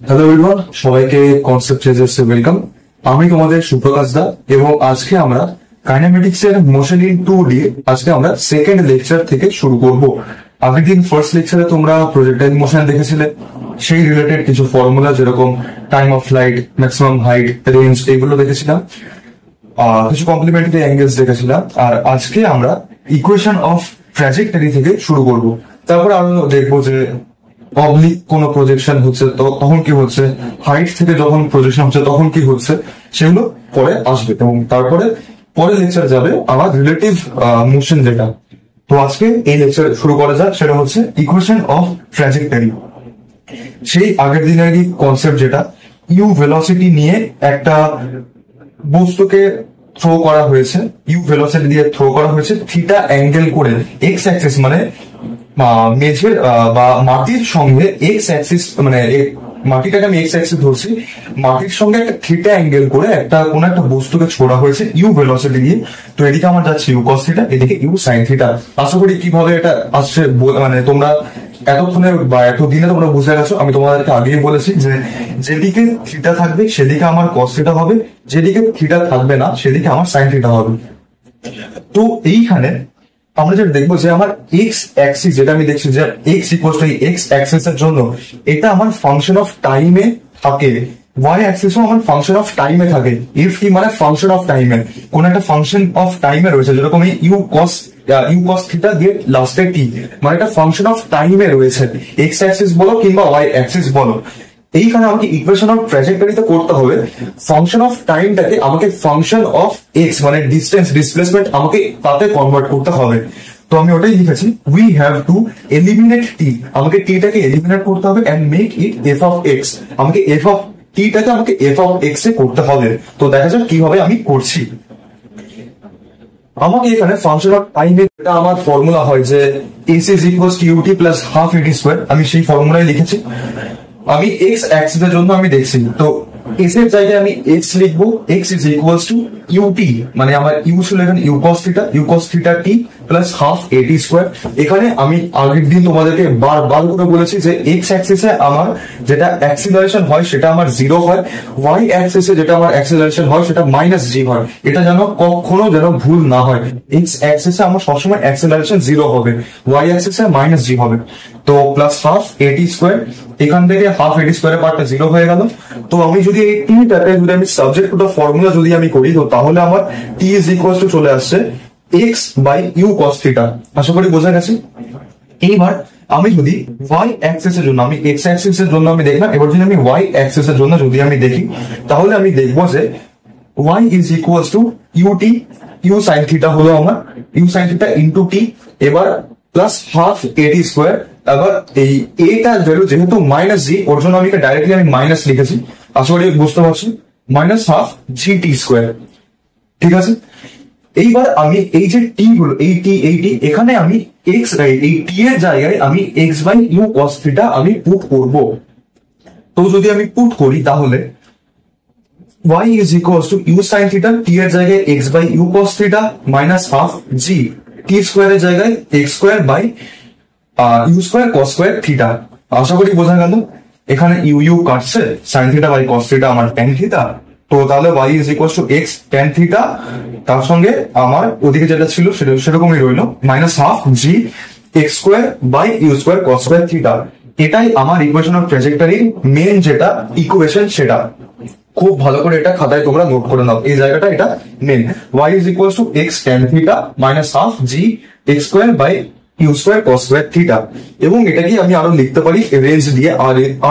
Hello everyone, সবাইকে concept চেঞ্জার্সে welcome. আমি তোমাদের সুপ্রকাশ দা এবং আজকে আমরা কাইনেমেটিক্স এর মোশন ইন 2D আজকে আমরা সেকেন্ড লেকচার থেকে শুরু করব। আগের দিন ফার্স্ট লেকচারে তোমরা প্রজেক্টাইল মোশন দেখেছিলে, সেই রিলেটেড কিছু ফর্মুলা যেরকম time of flight, maximum height, range এগুলো দেখেছিলাম, কিছু কমপ্লিমেন্টারি অ্যাঙ্গেলস দেখেছিলাম। আর আজকে আমরা ইকুয়েশন অফ ট্র্যাজেক্টরি থেকে শুরু করব। তারপরে আমরা দেখবো যে অবলিক কোন প্রজেকশন হচ্ছে তখন কি হচ্ছে, হাইট থেকে যখন প্রজেকশন হচ্ছে তখন কি হচ্ছে, সেগুলো পরে আসবে এবং তারপরে পরের লেকচার যাবে আমার রিলেটিভ মোশন যেটা। তো আজকে এই লেকচার শুরু করা যাক, সেটা হচ্ছে ইকুয়েশন অফ ট্র্যাজেক্টরি। সেই আগের দিনেরই কনসেপ্ট যেটা ইউ ভেলোসিটি নিয়ে একটা বস্তুকে থ্রো করা হয়েছে, ইউ ভেলোসিটি দিয়ে থ্রো করা হয়েছে থিটা অ্যাঙ্গেল করে এক্স অ্যাক্সিস মানে মেঝের বা মাটির সঙ্গে এক্স অ্যাক্সিস মানে মাটিটাকে আমি এক্স অ্যাক্সিস ধরছি, মাটির সঙ্গে একটা থিটা অ্যাঙ্গেল করে একটা কোন একটা বস্তুকে ছোড়া হয়েছে ইউ ভেলোসিটি দিয়ে। তো এদিকে আমার যাচ্ছে ইউ কস থিটা, এদিকে ইউ সাইন থিটা। আশা করি কিভাবে এটা আসছে মানে তোমরা এতক্ষণে বা এতদিনে তোমরা বুঝে গেছো। আমি তোমাদেরকে আগেই বলেছি যে যেদিকে থিটা থাকবে সেদিকে আমার কস থিটা হবে, যেদিকে থিটা থাকবে না সেদিকে আমার সাইন থিটা হবে। তো এইখানে আমরা যেটা দেখবো যে আমার এক্স অ্যাক্সিস যেটা আমি দেখছি যে x equals to x Axis এর জন্য এটা আমার ফাংশন অফ টাইমে থাকে, ওয়াই অ্যাক্সিসও আমার ফাংশন অফ টাইমে থাকে। এফ টি মানে ফাংশন অফ টাইমে, কোন একটা ফাংশন অফ টাইমে রয়েছে, যেরকম ইউ কস থিটা দিয়ে লাস্টে টি মানে একটা ফাংশন অফ টাইমে রয়েছে, এক্স অ্যাক্সিস বলো কিংবা ওয়াই অ্যাক্সিস বলো। এইখানে আমাকে ইকুয়েশন অফ ট্র্যাজেক্টরিতে করতে হবে ফাংশন অফ টাইমটাকে আমাকে ফাংশন অফ এক্স মানে ডিস্টেন্স ডিসপ্লেসমেন্ট আমাকে তাতে কনভার্ট করতে হবে। তো আমি ওটাই লিখেছি, we have to eliminate T, আমাকে টিটাকে এলিমিনেট করতে হবে and make it F of X, আমাকে এফ অফ টিটাকে আমাকে এফ অফ এক্স এ করতে হবে। তো দেখা যাক কিভাবে আমি করছি। আমাকে এখানে ফাংশন অফ টাইমে যেটা আমার ফর্মুলা হয় যে S is equals to UT plus half AT square, আমি সেই ফর্মুলাই লিখেছি। আমি এক্স অ্যাক্সিসের জন্য আমি দেখছি, তো এস এর জায়গায় আমি এক্স লিখবো, X is equals to UT মানে আমার ইউ ছিল এখানে U cos theta T plus half এটি স্কোয়ার। এখানে আমি আগের দিন তোমাদেরকে বারবার করে বলেছি যে এক্স অ্যাক্সিসে আমার যেটা অ্যাক্সিলারেশন হয় সেটা আমার 0 হয়, ওয়াই অ্যাক্সিসে যেটা আমার অ্যাক্সিলারেশন হয় সেটা -g হয়। এটা যেন কখনো যেন ভুল না হয়, এক্স অ্যাক্সিসে আমার সবসময় অ্যাক্সিলারেশন 0 হবে, ওয়াই অ্যাক্সিসে -g হবে। তো প্লাস হাফ এটি স্কোয়ার, এখান থেকে হাফ এটি স্কোয়ারের পার্টটা 0 হয়ে গেল। তো আমি যদি এই টিটাকে যদি আমি সাবজেক্ট টু দ্য ফর্মুলা যদি আমি করি, তো তাহলে আমার টি ইজ ইকুয়ালস টু চলে আসছে x by you cos theta. আশা করি বোঝা গেছে। এইবার আমি যদি ওয়াই অ্যাক্সিস এর জন্য আমি এক্স অ্যাক্সিস এর জন্য আমি দেখলাম, এবার যদি আমি ওয়াই অ্যাক্সিস এর জন্য যদি আমি দেখি, তাহলে আমি দেখবো যে Y is equals to UT, U sine theta হলো আমার U sine theta into T, এবার প্লাস হাফ এটি স্কোয়ার। এবার এই এটার ভ্যালু যেহেতু -g, ওর জন্য আমি ডাইরেক্টলি আমি মাইনাস লিখেছি, আশা করি বুঝতে পারছি, মাইনাস হাফ জি টি স্কোয়ার। ঠিক আছে, এইবার আমি এই যে টি হলো এই টি এখানে আমি এক্স এই টি এর জায়গায় আমি X by you cos theta আমি পুট করব। তো যদি আমি পুট করি তাহলে y is equals to u sin theta, t এর জায়গায় x by u cos theta minus half g, t square এর জায়গায় x square by u square cos square theta. আশা করি বোঝা গেল। এখানে u কাটছে, sin theta by cos theta আমার tan theta। তো তাহলে y is equals to x tan theta, তার সঙ্গে আমার ওদিকে যেটা ছিল সেরকমই রইলো minus half g x square by u square cos square theta. এটাই আমার ইকুয়েশন অফ ট্র্যাজেক্টরির মেন যেটা ইকুয়েশন, সেটা খুব ভালো করে এটা খাতায় তোমরা নোট করে নাও, এই জায়গাটা এটা main. y is equals to x tan theta minus half g x square by u square cos square theta। এবং এটাকে আমি আরো লিখতে পারি রেঞ্জ দিয়ে,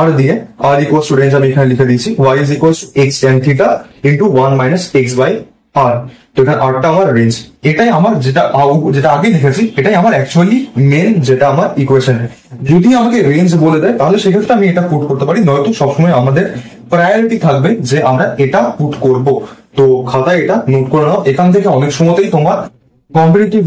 r দিয়ে, r equals to রেঞ্জ আমি এখানে লিখে দিয়েছি, y is equals to x tan theta into 1 minus x by r। তো এখানে rটা আমার রেঞ্জ, এটাই আমার যেটা আগে লিখেছি এটাই আমার অ্যাকচুয়ালি মেন যেটা আমার ইকুয়েশন। যদি আমাকে রেঞ্জ বলে দেয় তাহলে সেক্ষেত্রে আমি এটা পুট করতে পারি, নয়তো সবসময় আমাদের প্রায়োরিটি থাকবে যে আমরা এটা পুট করব। তো খাতায় এটা নোট করে নাও। এখান থেকে অনেক সময়তেই তোমার কম্পিটিটিভ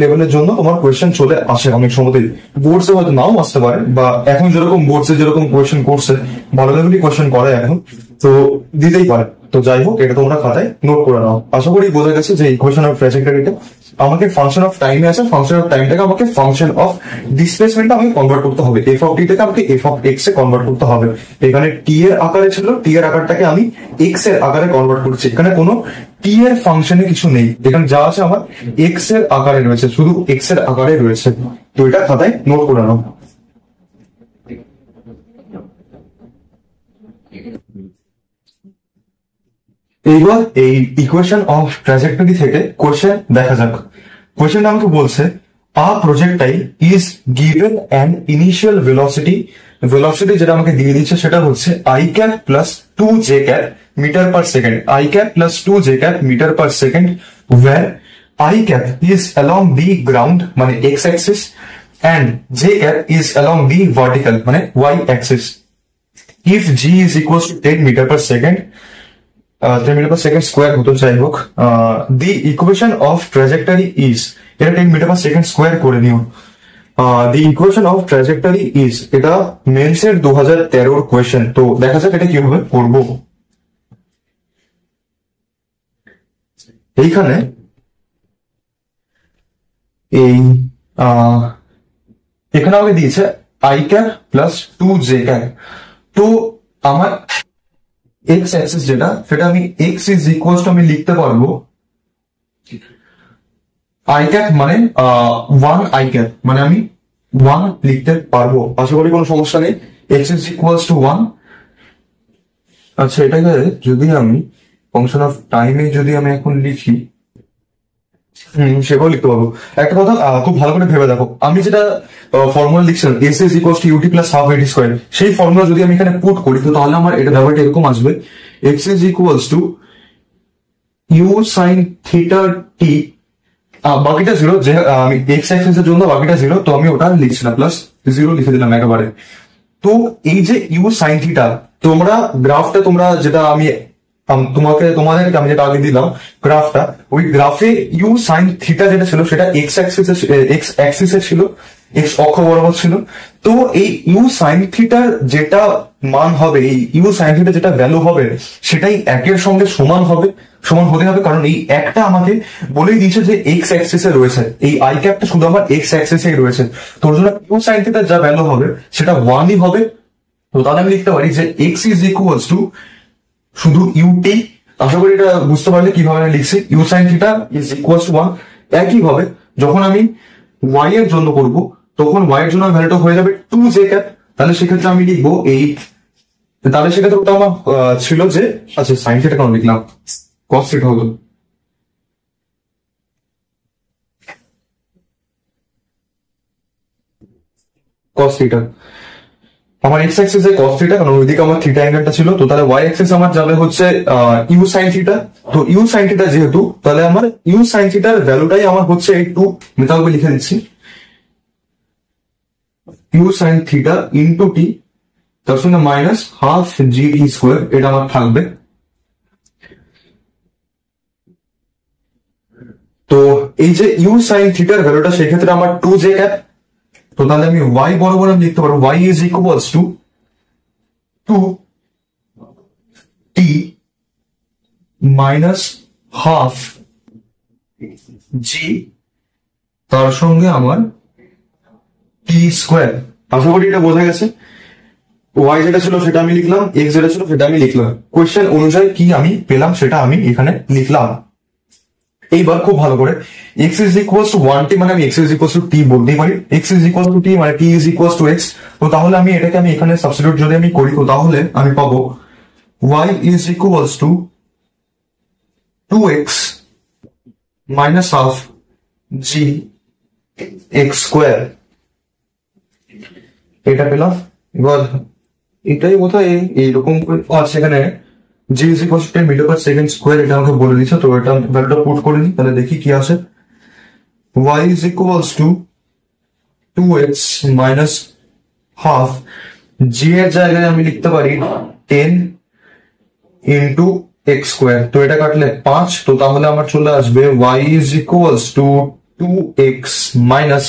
লেভেলের জন্য তোমার কোয়েশ্চেন চলে আসে, অনেক সময়তেই বোর্ডসে হয়তো নাও আসতে পারে, বা এখন যেরকম বোর্ডসে যেরকম কোয়েশ্চেন করছে ভালো লেভেলই কোয়েশ্চেন করে এখন, তো দিতেই পারে। তো যাই হোক, এটা তোমরা খাতায় নোট করে নাও। আশা করি বোঝা গেছে যে ইকুয়েশন অফ ট্র্যাজেক্টরিটা আমাকে ফাংশন অফ টাইমে আছে, ফাংশন অফ টাইমটাকে আমাকে ফাংশন অফ ডিসপ্লেসমেন্ট আমাকে কনভার্ট করতে হবে, এফ অফ টি থেকে আমাকে F of x A convert করতে হবে। এখানে টি এর আকারে ছিল, টি এর আকারটাকে আমি এক্স এর আকারে কনভার্ট করছি। এখানে কোনো টি এর ফাংশনে কিছু নেই, এখানে যা আছে আমার এক্স এর আকারে রয়েছে, শুধু এক্স এর আকারে রয়েছে। তো এটা খাতায় নোট করে নাও। এইবার এই ইকুয়েশন অফ ট্রাজেক্টরি থেকে কোশ্চেন দেখা যাক। কোশ্চেনটা আমাকে বলছে a projectile is given an initial velocity যেটা আমাকে দিয়ে দিচ্ছে সেটা হচ্ছে i cap plus 2 j cap metre per second, i cap plus 2 j cap metre per second, where i cap is along the ground মানে x axis and j cap is along the vertical মানে y axis. If g is equal two 10 metre per second, 10 metre per second square হতো, যাই হোক, the equation of trajectory is, এটা 10 metre per second square করে নিও। The equation of trajectory is, এটা Mains এর 2013 question. তো দেখা যাক এটা কিভাবে করবো। এইখানে এই এখানে আমাকে দিয়েছে I cap plus 2 j cap. তো আমার এক্স অ্যাক্সিস যেটা, সেটা আমি এক্স ইজ ইকুয়াল টু আমি লিখতে পারবো আই ক্যাপ মানে 1 আই ক্যাপ মানে আমি 1 লিখতে পারবো, আশা করি কোনো সমস্যা নেই। X is equal two 1। আচ্ছা, এটাকে যদি আমি ফাংশন অফ টাইমে যদি আমি এখন লিখি, সেটাও লিখতে পারবো। একটা কথা খুব ভালো করে ভেবে দেখো, আমি যেটা ফর্মুলা লিখছিলাম s is equal to UT plus half এটি স্কোয়ার, সেই ফর্মুলা যদি আমি এখানে পুট করি তো তাহলে আমার এটা ব্যাপারটা এরকম আসবে, x is equals to you sine theta t, বাকিটা জিরো, যে আমি এক্স অ্যাক্সিস এর জন্য বাকিটা জিরো, তো আমি ওটা লিখছি না, প্লাস জিরো লিখে দিলাম একেবারে। তো এই যে ইউ সাইন থিটা, তোমরা গ্রাফটা তোমরা যেটা আমি তোমাদেরকে আমি যেটা আগে দিলাম গ্রাফটা, ওই গ্রাফে ইউ সাইন থিটা যেটা ছিল সেটা এক্স অ্যাক্সিসে ছিল, এক্স অক্ষ বরাবর ছিল। তো এই ইউ সাইন থিটার যেটা মান হবে, এই ইউ সাইন থিটা যেটা ভ্যালু হবে সেটাই একের সঙ্গে সমান হতে হবে, কারণ এই একটা আমাকে বলেই দিয়েছে যে এক্স অ্যাক্সিসে রয়েছে, এই আই ক্যাপটা শুধু আমার এক্স অ্যাক্সিসে রয়েছে। তোর জন্য ইউ সাইন থিটার যা ভ্যালু হবে সেটা 1ই হবে। তো তাহলে আমি লিখতে পারি যে এক্স ইজ ইকুয়ালস টু শুধু ইউটি, আশা করি এটা বুঝতে পারলে কিভাবে আমি লিখছি, U sine theta is equals to 1। একইভাবে যখন আমি ওয়াই এর জন্য করব তখন ওয়াই এর জন্য ভ্যালুটা হয়ে যাবে 2 জে ক্যাপ, তাহলে সেক্ষেত্রে আমি লিখবো এই, তাহলে সেক্ষেত্রে ওটা আমার ছিল যে, আচ্ছা সাইন থিটা কেন লিখলাম, কস থিটা হলো, কস থিটা আমার এক্স অ্যাক্সিস এ কস থিটা, কারণ ওইদিকে আমার থিটা অ্যাঙ্গেলটা ছিল। তো তাহলে ওয়াই অ্যাক্সিস আমার যাবে হচ্ছে ইউ সাইন থিটা। তো ইউ সাইন থিটা যেহেতু, তাহলে আমার ইউ সাইন থিটার ভ্যালুটাই আমার হচ্ছে এই 2, মেথাকে লিখে দিচ্ছি ইউ সাইন থিটা ইন্টু টি, তার সঙ্গে মাইনাস হাফ জি টি স্কোয়ার, এটা আমার থাকবে। তো এই যে ইউ সাইন থিটার ভ্যালুটা সেক্ষেত্রে আমার 2 জে ক্যাপ। তো তাহলে আমি y বরাবর আমি লিখতে পারবো y is equals to 2t minus half g, তার সঙ্গে আমার টি স্কোয়ার। আশা করি এটা বোঝা গেছে। y যেটা ছিল সেটা আমি লিখলাম, x যেটা ছিল সেটা আমি লিখলাম, কোয়েশ্চেন অনুযায়ী কি আমি পেলাম সেটা আমি এখানে লিখলাম। এইবার খুব ভালো করে x is equals two 1t মানে আমি x is equals two t বলতেই পারি, x is equals two t মানে t is equals to x। তো তাহলে আমি এটাকে আমি এখানে সাবস্টিটিউট যদি আমি করি তো তাহলে আমি পাবো y is equals two 2x minus half g x square, এটা পেলাম। এবার এটাই বোধহয় এইরকম করে সেখানে g is equals to 10 metre per second square, এটা আমাকে বলে দিচ্ছে। তো এটা ভ্যালুটা পুট করে নিই, তাহলে দেখি কি আসে। y is equals to 2x minus half, g এর জায়গায় আমি লিখতে পারি 10 into x স্কোয়ার। তো এটা কাটলে 5, তো তাহলে আমার চলে আসবে y is equals to 2x minus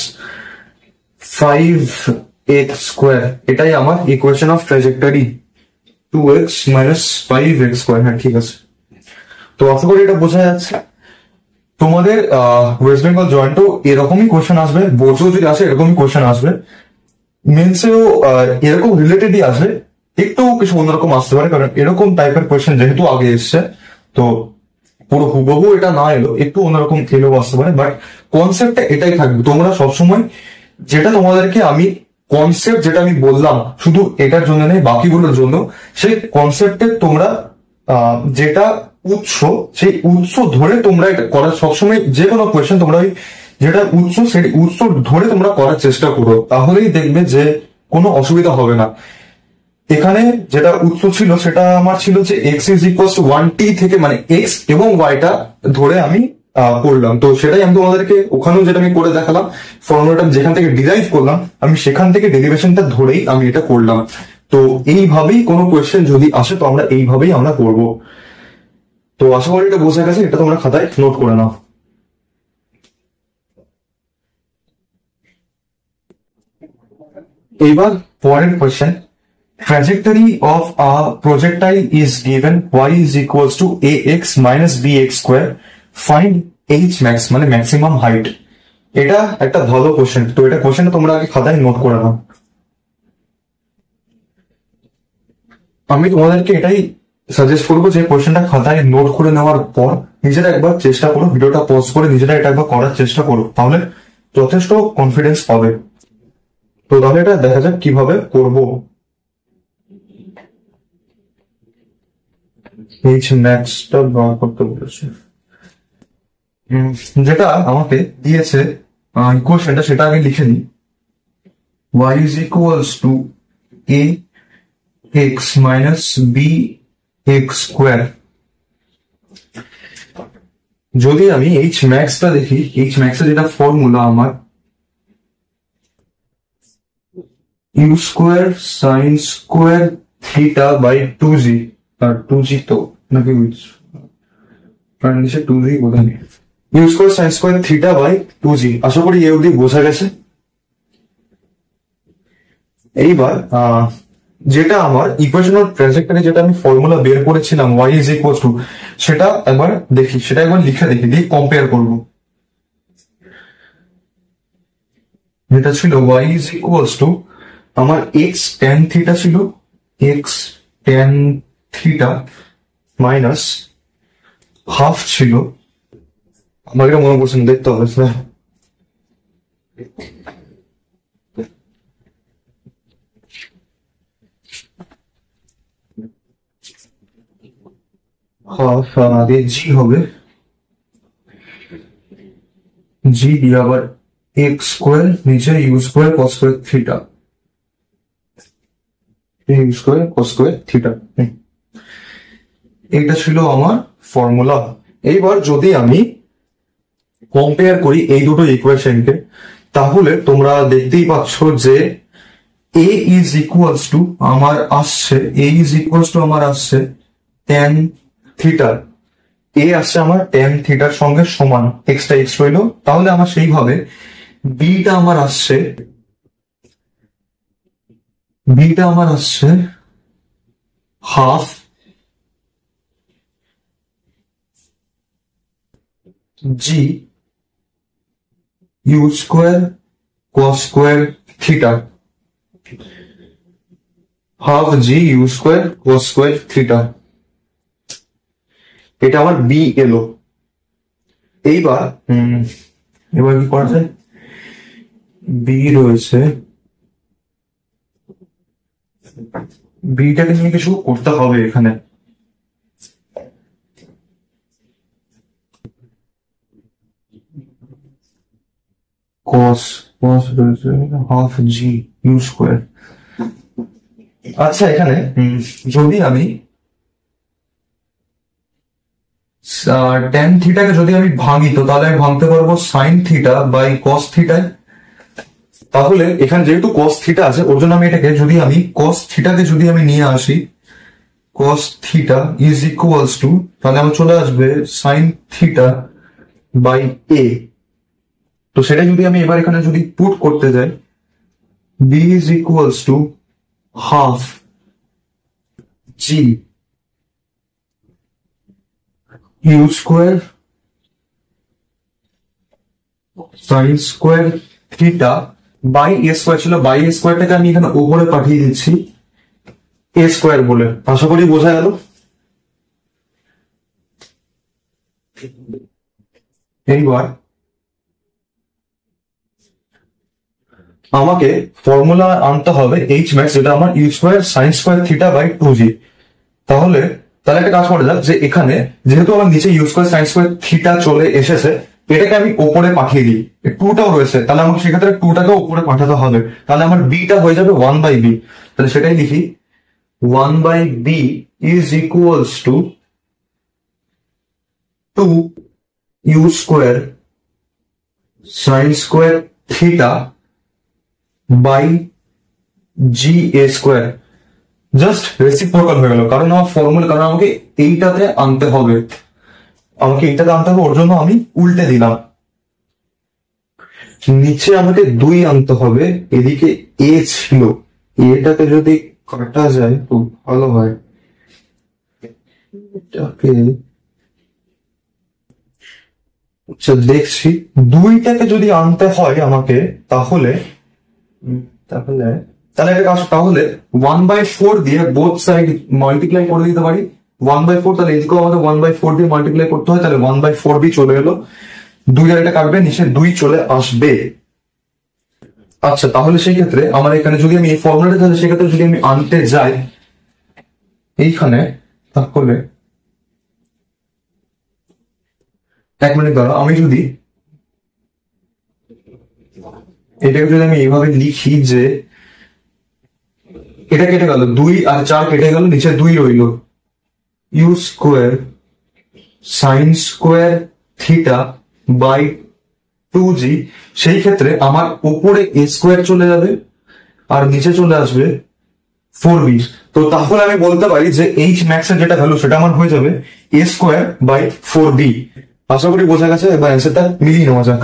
5x square. এটাই আমার equation of trajectory, 2x minus 5x square. হ্যাঁ ঠিক আছে, তো আশা করি এটা বোঝা যাচ্ছে। তোমাদের ওয়েস্ট বেঙ্গল জয়েন্টও এরকমই কোয়েশ্চেন আসবে, বোর্ডেও যদি আসে এরকমই কোয়েশ্চেন আসবে, মেন্সেও এরকম রিলেটেডই আসবে, একটু কিছু অন্যরকম আসতে পারে কারণ এরকম টাইপের কোয়েশ্চেন যেহেতু আগে এসছে, তো পুরো হুবহু এটা না এলো, একটু অন্যরকম এলেও আসতে পারে, বাট কনসেপ্টটা এটাই থাকবে। তোমরা সবসময় যেটা তোমাদেরকে আমি কনসেপ্ট যেটা আমি বললাম শুধু এটার জন্য নেই, বাকিগুলোর জন্য, সেই কনসেপ্টে তোমরা যেটা উৎস, সেই উৎস ধরে তোমরা এটা করার, সবসময় যে কোনো কোয়েশ্চেন তোমরা ওই যেটা উৎস সেই উৎস ধরে তোমরা করার চেষ্টা করো, তাহলেই দেখবে যে কোনো অসুবিধা হবে না। এখানে যেটা উৎস ছিল সেটা আমার ছিল যে X is equal two 1t থেকে, মানে এক্স এবং ওয়াইটা ধরে আমি করলাম, তো সেটাই আমি তোমাদেরকে ওখানেও যেটা আমি করে দেখালাম, ফর্মুলাটা যেখান থেকে ডিরাইভ করলাম আমি সেখান থেকে ডেরিভেশনটা ধরেই আমি এটা করলাম। তো এইভাবেই কোনো কোয়েশ্চেন যদি আসে তো আমরা এইভাবেই আমরা করব। তো আশা করি এটা বোঝা গেছে, এটা তোমরা খাতায় নোট করে নাও। এইবার পরের question, trajectory of a projectile is given y is equals to ax minus bx square, find h max মানে ম্যাক্সিমাম হাইট। এটা একটা ভালো কোশ্চেন, তো এটা কোশ্চেনটা তোমরা আগে খাতায় নোট করে নাও। আমি তোমাদেরকে এটাই সাজেস্ট করবো যে কোশ্চেনটা খাতায় নোট করে নেওয়ার পর নিজেরা একবার চেষ্টা করো, ভিডিওটা পজ করে নিজেরা এটা একবার করার চেষ্টা করো, তাহলে যথেষ্ট কনফিডেন্স পাবে। তো তাহলে এটা দেখা যাক কিভাবে করবো। এইচ ম্যাক্সটা বার করতে বলেছে, যেটা আমাকে দিয়েছে ইকুয়েশনটা সেটা আগে লিখে নিই। y is equals to a x minus b x square। যদি আমি এইচ ম্যাক্সটা দেখি, এইচ ম্যাক্সের যেটা ফর্মুলা আমার U square sine square theta by 2g, আর 2g তো নাকি নিচে 2g বোধহয় নেই, U square sine square theta by 2g। আশা করি এই অবধি বোঝা গেছে। এইবার যেটা আমার ইকুয়েশন অফ ট্রাজেক্টরি যেটা আমি ফর্মুলা বের করেছিলাম y ইজ ইকুয়াল টু, সেটা একবার দেখি, সেটা একবার লিখে দেখি, দিয়ে কম্পেয়ার করবো। যেটা ছিল y ইজ ইকুয়াল টু আমার x tan থিটা ছিল, x tan theta minus half ছিল, আমার এটা মনে পড়ছে দেখতে হবে, হাফ দিয়ে জি হবে, জি দিয়ে আবার এক্স স্কোয়ার নিচে U square cos square theta, U square cos square theta, এটা ছিল আমার ফর্মুলা। এইবার যদি আমি কম্পেয়ার করি এই দুটো ইকুয়েশনকে, তাহলে তোমরা দেখতেই পাচ্ছ যে a ইজ ইকুয়ালস টু আমার আসছে, a ইজ ইকুয়ালস টু আমার আসছে tan থিটা, a আসছে আমার tan থিটার সঙ্গে সমান, এক্সটা এক্স রইলো, তাহলে আমার সেইভাবে বিটা আমার আসছে, বিটা আমার আসছে half G U square cos square theta, half G U square cos square theta, এটা আমার বি এলো। এইবার এবার কি করা যায়, বি রয়েছে, বিটাকে নিয়ে কিছু করতে হবে এখানে, কস কস রয়েছে হাফ জি ইউ স্কোয়ার। আচ্ছা এখানে যদি আমি tan থিটাকে যদি আমি ভাঙি, তো তাহলে আমি ভাঙতে পারবো সাইন থিটা বাই কস থিটায়। তাহলে এখানে যেহেতু কস থিটা আছে ওর জন্য আমি এটাকে যদি আমি কস থিটাকে যদি আমি নিয়ে আসি, cos theta is equals two, তাহলে আমার চলে আসবে সাইন থিটা বাই এ। তো সেটা যদি আমি এবার এখানে যদি পুট করতে যাই, B is equals to half G U square sine square theta by A square ছিল, বাই এ স্কোয়ারটাকে আমি এখানে উপরে পাঠিয়ে দিচ্ছি এ স্কোয়ার বলে। আশা করি বোঝা গেল। এইবার আমাকে ফর্মুলা আনতে হবে এইচ ম্যাক্স, যেটা আমার U square sine square theta by 2g। তাহলে একটা কাজ করা যাক, যে এখানে যেহেতু আমার নিচে U square sine square theta চলে এসেছে, এটাকে আমি ওপরে পাঠিয়ে দিই। 2টাও রয়েছে, তাহলে আমাকে সেক্ষেত্রে 2টাকেও উপরে পাঠাতে হবে। তাহলে আমার বিটা হয়ে যাবে 1/b। তাহলে সেটাই লিখি, 1/b is equals to 2 U square sine square theta by G A square. Just reciprocal হয়ে গেল, কারণ আমার ফর্মুলা, কারণ আমাকে এইটাতে আনতে হবে, ওর জন্য আমি উল্টে দিলাম। নিচে আমাকে 2 আনতে হবে, এদিকে এ ছিল, এটাকে যদি কাটা যায় খুব ভালো হয়। এটাকে আচ্ছা দেখছি, 2টাকে যদি আনতে হয় আমাকে, তাহলে তাহলে 1/4 দিয়ে বোথ সাইড মাল্টিপ্লাই করে দিতে পারি। 1/4, তাহলে এদিকেও আমাকে 1/4 দিয়ে মাল্টিপ্লাই করতে হয়, তাহলে 1/4b চলে এলো। 2 জায়গাটা কাটবে, নিচে 2 চলে আসবে। আচ্ছা, তাহলে সেই ক্ষেত্রে আমার এখানে যদি আমি এই ফর্মুলাটা, তাহলে সেক্ষেত্রে যদি আমি আনতে যাই এইখানে, তাহলে 1 মিনিট দাঁড়া, আমি যদি এটাকে যদি আমি এইভাবে লিখি যে এটা কেটে গেল, 2 আর 4 কেটে গেল, নিচে 2 রইল, U square sine square theta by 2g। সেই ক্ষেত্রে আমার উপরে এ স্কোয়ার চলে যাবে আর নিচে চলে আসবে 4b। তো তাহলে আমি বলতে পারি যে এইচ ম্যাক্স এর যেটা ভ্যালু, সেটা আমার হয়ে যাবে এ স্কোয়ার বাই 4b। আশা করি বোঝা গেছে। এবার অ্যান্সারটা মিলিয়ে নেওয়া যাক।